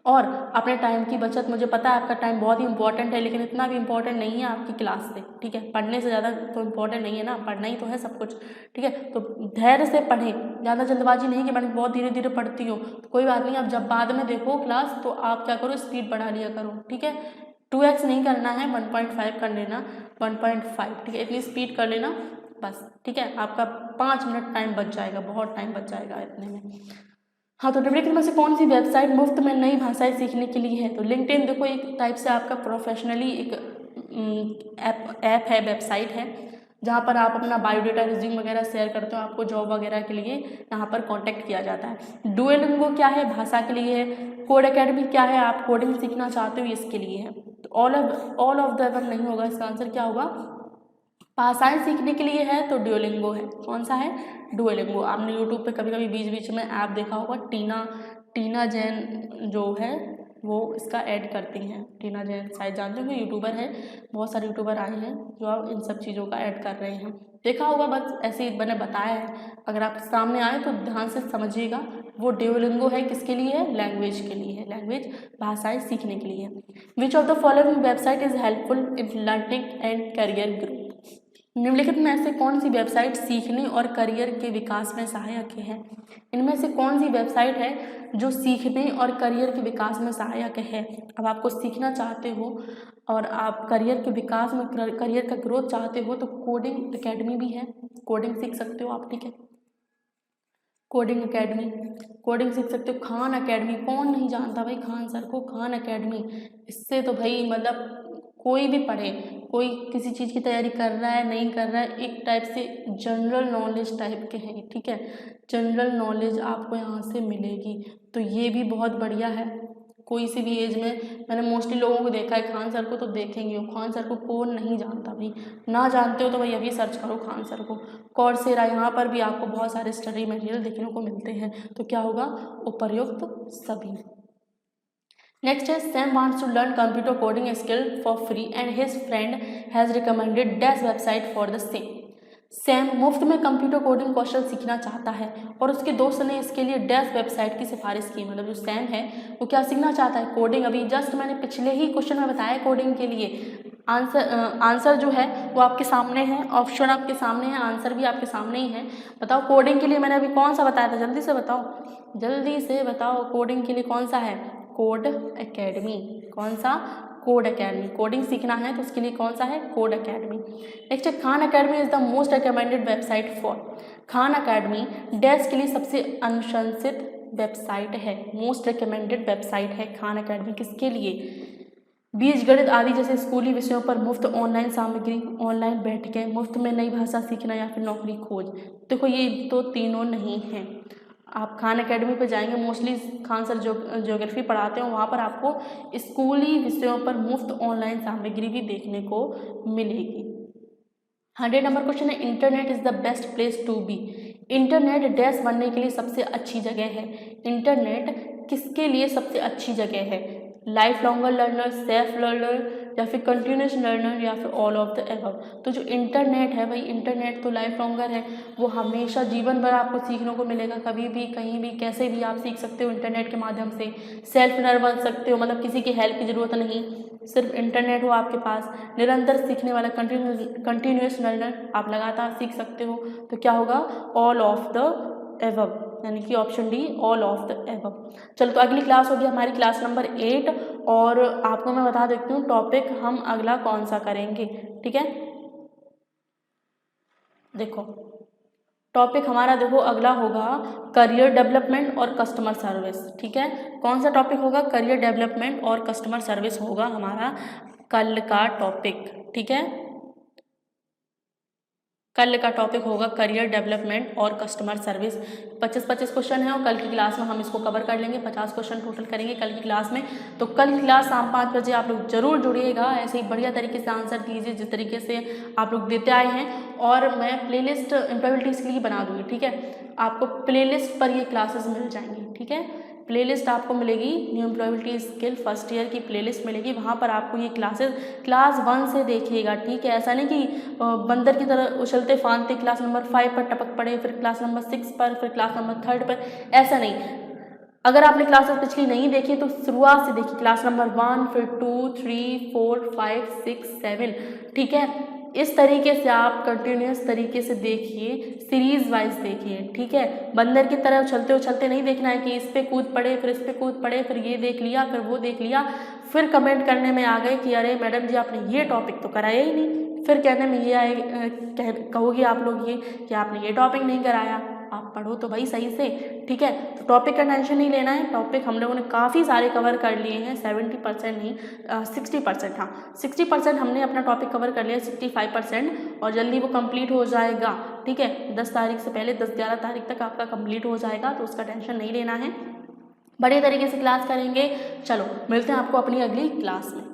और अपने टाइम की बचत। मुझे पता है आपका टाइम बहुत ही इंपॉर्टेंट है, लेकिन इतना भी इंपॉर्टेंट नहीं है आपकी क्लास से। ठीक है, पढ़ने से ज़्यादा तो इम्पॉर्टेंट नहीं है ना, पढ़ना ही तो है सब कुछ। ठीक है, तो धैर्य से पढ़ें, ज़्यादा जल्दबाजी नहीं कि मैंने बहुत धीरे धीरे पढ़ती हूँ, तो कोई बात नहीं। अब जब बाद में देखो क्लास तो आप क्या करो, स्पीड बढ़ा लिया करो। ठीक है, 2x नहीं करना है, 1.5 कर लेना, 1.5। ठीक है, इतनी स्पीड कर लेना बस। ठीक है, आपका 5 मिनट टाइम बच जाएगा, बहुत टाइम बच जाएगा इतने में। हाँ, तो निम्नलिखित में से कौन सी वेबसाइट मुफ्त में नई भाषाएं सीखने के लिए है? तो लिंक्डइन देखो एक टाइप से आपका प्रोफेशनली एक ऐप है, वेबसाइट है, जहाँ पर आप अपना बायोडेटा, रिज्यूम वगैरह शेयर करते हो, आपको जॉब वगैरह के लिए यहाँ पर कांटेक्ट किया जाता है। डुओलिंगो क्या है? भाषा के लिए है। कोड एकेडमी क्या है? आप कोडिंग सीखना चाहते हो, इसके लिए है। तो ऑल ऑफ द अबव नहीं होगा, इसका आंसर क्या होगा? भाषाएं सीखने के लिए है तो डुओलिंगो है। कौन सा है? डुओलिंगो। आपने यूट्यूब पे कभी कभी बीच बीच में ऐप देखा होगा, टीना जैन जो है वो इसका ऐड करती हैं। टीना जैन शायद जानते होंगे, यूट्यूबर है, बहुत सारे यूट्यूबर आए हैं जो अब इन सब चीज़ों का ऐड कर रहे हैं, देखा होगा। बस ऐसे ही मैंने बताया है, अगर आप सामने आए तो ध्यान से समझिएगा। वो डुओलिंगो है, किसके लिए है? लैंग्वेज के लिए है, लैंग्वेज भाषाएं सीखने के लिए। विच of the following website is helpful in learning and career growth. निम्नलिखित में से कौन सी वेबसाइट सीखने और करियर के विकास में सहायक है? इनमें से कौन सी वेबसाइट है जो सीखने और करियर के विकास में सहायक है? अब आपको सीखना चाहते हो और आप करियर के विकास में, करियर का ग्रोथ चाहते हो तो कोडिंग एकेडमी भी है, कोडिंग सीख सकते हो आप। ठीक है, कोडिंग एकेडमी, कोडिंग सीख सकते हो। खान एकेडमी, कौन नहीं जानता भाई खान सर को। खान एकेडमी, इससे तो भाई मतलब कोई भी पढ़े, कोई किसी चीज़ की तैयारी कर रहा है नहीं कर रहा है, एक टाइप से जनरल नॉलेज टाइप के हैं, ठीक है। जनरल नॉलेज आपको यहाँ से मिलेगी, तो ये भी बहुत बढ़िया है। कोई सी भी एज में मैंने मोस्टली लोगों को देखा है, खान सर को तो देखेंगे हो। खान सर को कौन नहीं जानता भाई, ना जानते हो तो भाई अभी सर्च करो खान सर को। कौरसेरा, यहाँ पर भी आपको बहुत सारे स्टडी मटेरियल देखने को मिलते हैं, तो क्या होगा, उपर्युक्त सभी। नेक्स्ट है Sam wants to learn computer coding skill for free and his friend has recommended dash website for the same. Sam मुफ्त में कंप्यूटर कोडिंग कौशल सीखना चाहता है और उसके दोस्त ने इसके लिए डैश वेबसाइट की सिफारिश की। मतलब जो सैम है वो क्या सीखना चाहता है, कोडिंग। अभी जस्ट मैंने पिछले ही क्वेश्चन में बताया कोडिंग के लिए आंसर जो है वो आपके सामने है, ऑप्शन आपके सामने है, आंसर भी आपके सामने ही है। बताओ कोडिंग के लिए मैंने अभी कौन सा बताया था, जल्दी से बताओ, जल्दी से बताओ। कोडिंग के लिए कौन सा है, कोड एकेडमी। कौन सा, कोड एकेडमी। कोडिंग सीखना है तो उसके लिए कौन सा है, कोड एकेडमी। नेक्स्ट है Khan academy is the most recommended website for. Khan academy dash के लिए सबसे अनुशंसित वेबसाइट है, मोस्ट रिकमेंडेड वेबसाइट है खान एकेडमी। किसके लिए, बीज गणित आदि जैसे स्कूली विषयों पर मुफ्त ऑनलाइन सामग्री, ऑनलाइन बैठकें, मुफ्त में नई भाषा सीखना या फिर नौकरी खोज। देखो ये तो तीनों नहीं हैं। आप खान एकेडमी पर जाएंगे, मोस्टली खान सर ज्योग्राफी पढ़ाते हैं, वहाँ पर आपको स्कूली विषयों पर मुफ्त ऑनलाइन सामग्री भी देखने को मिलेगी। 100 नंबर क्वेश्चन है internet is the best place to be. Internet dash बनने के लिए सबसे अच्छी जगह है। इंटरनेट किसके लिए सबसे अच्छी जगह है, life longer learner, self learner या फिर कंटिन्यूस लर्नर या फिर ऑल ऑफ द एबव। तो जो इंटरनेट है भाई, इंटरनेट तो लाइफ लॉन्गर है, वो हमेशा जीवन भर आपको सीखने को मिलेगा, कभी भी कहीं भी कैसे भी आप सीख सकते हो इंटरनेट के माध्यम से। सेल्फ लर्नर बन सकते हो, मतलब किसी की हेल्प की ज़रूरत नहीं, सिर्फ इंटरनेट हो आपके पास। निरंतर सीखने वाला कंटिन्यूस लर्नर, आप लगातार सीख सकते हो, तो क्या होगा, ऑल ऑफ द एबव, यानी कि option D, all of the above. चलो तो अगली क्लास होगी हमारी क्लास नंबर 8, और आपको मैं बता देती हूँ टॉपिक हम अगला कौन सा करेंगे, ठीक है। देखो टॉपिक हमारा देखो अगला होगा करियर डेवलपमेंट और कस्टमर सर्विस, ठीक है। कौन सा टॉपिक होगा, करियर डेवलपमेंट और कस्टमर सर्विस होगा हमारा कल का टॉपिक, ठीक है। कल का टॉपिक होगा करियर डेवलपमेंट और कस्टमर सर्विस। 25-25 क्वेश्चन है और कल की क्लास में हम इसको कवर कर लेंगे। 50 क्वेश्चन टोटल करेंगे कल की क्लास में। तो कल की क्लास शाम 5 बजे आप लोग जरूर जुड़िएगा, ऐसे ही बढ़िया तरीके से आंसर दीजिए जिस तरीके से आप लोग देते आए हैं। और मैं प्लेलिस्ट एम्प्लॉयबिलिटी के लिए बना दूँगी, ठीक है। आपको प्लेलिस्ट पर ये क्लासेस मिल जाएंगी, ठीक है। प्लेलिस्ट आपको मिलेगी, new employability skill first year की प्लेलिस्ट मिलेगी, वहाँ पर आपको ये क्लासेस क्लास 1 से देखिएगा, ठीक है। ऐसा नहीं कि बंदर की तरह उछलते फांदते क्लास नंबर 5 पर टपक पड़े, फिर क्लास नंबर 6 पर, फिर क्लास नंबर 3 पर, ऐसा नहीं। अगर आपने क्लासेस पिछली नहीं देखी तो शुरुआत से देखिए, क्लास नंबर 1, फिर 2, 3, 4, 5, 6, 7, ठीक है। इस तरीके से आप कंटिन्यूस तरीके से देखिए, सीरीज वाइज देखिए, ठीक है। बंदर की तरह उछलते उछलते नहीं देखना है कि इस पे कूद पड़े, फिर इस पे कूद पड़े, फिर ये देख लिया, फिर वो देख लिया, फिर कमेंट करने में आ गए कि अरे मैडम जी आपने ये टॉपिक तो कराया ही नहीं, फिर कहने में ये आए कहोगे आप लोग ये कि आपने ये टॉपिक नहीं कराया। आप पढ़ो तो भाई सही से, ठीक है। तो टॉपिक का टेंशन नहीं लेना है, टॉपिक हम लोगों ने काफ़ी सारे कवर कर लिए हैं, 70% नहीं 60%, हाँ 60% हमने अपना टॉपिक कवर कर लिया, 65% और जल्दी वो कंप्लीट हो जाएगा, ठीक है। 10 तारीख से पहले 10-11 तारीख तक आपका कंप्लीट हो जाएगा, तो उसका टेंशन नहीं लेना है, बढ़िया तरीके से क्लास करेंगे। चलो मिलते हैं आपको अपनी अगली क्लास में।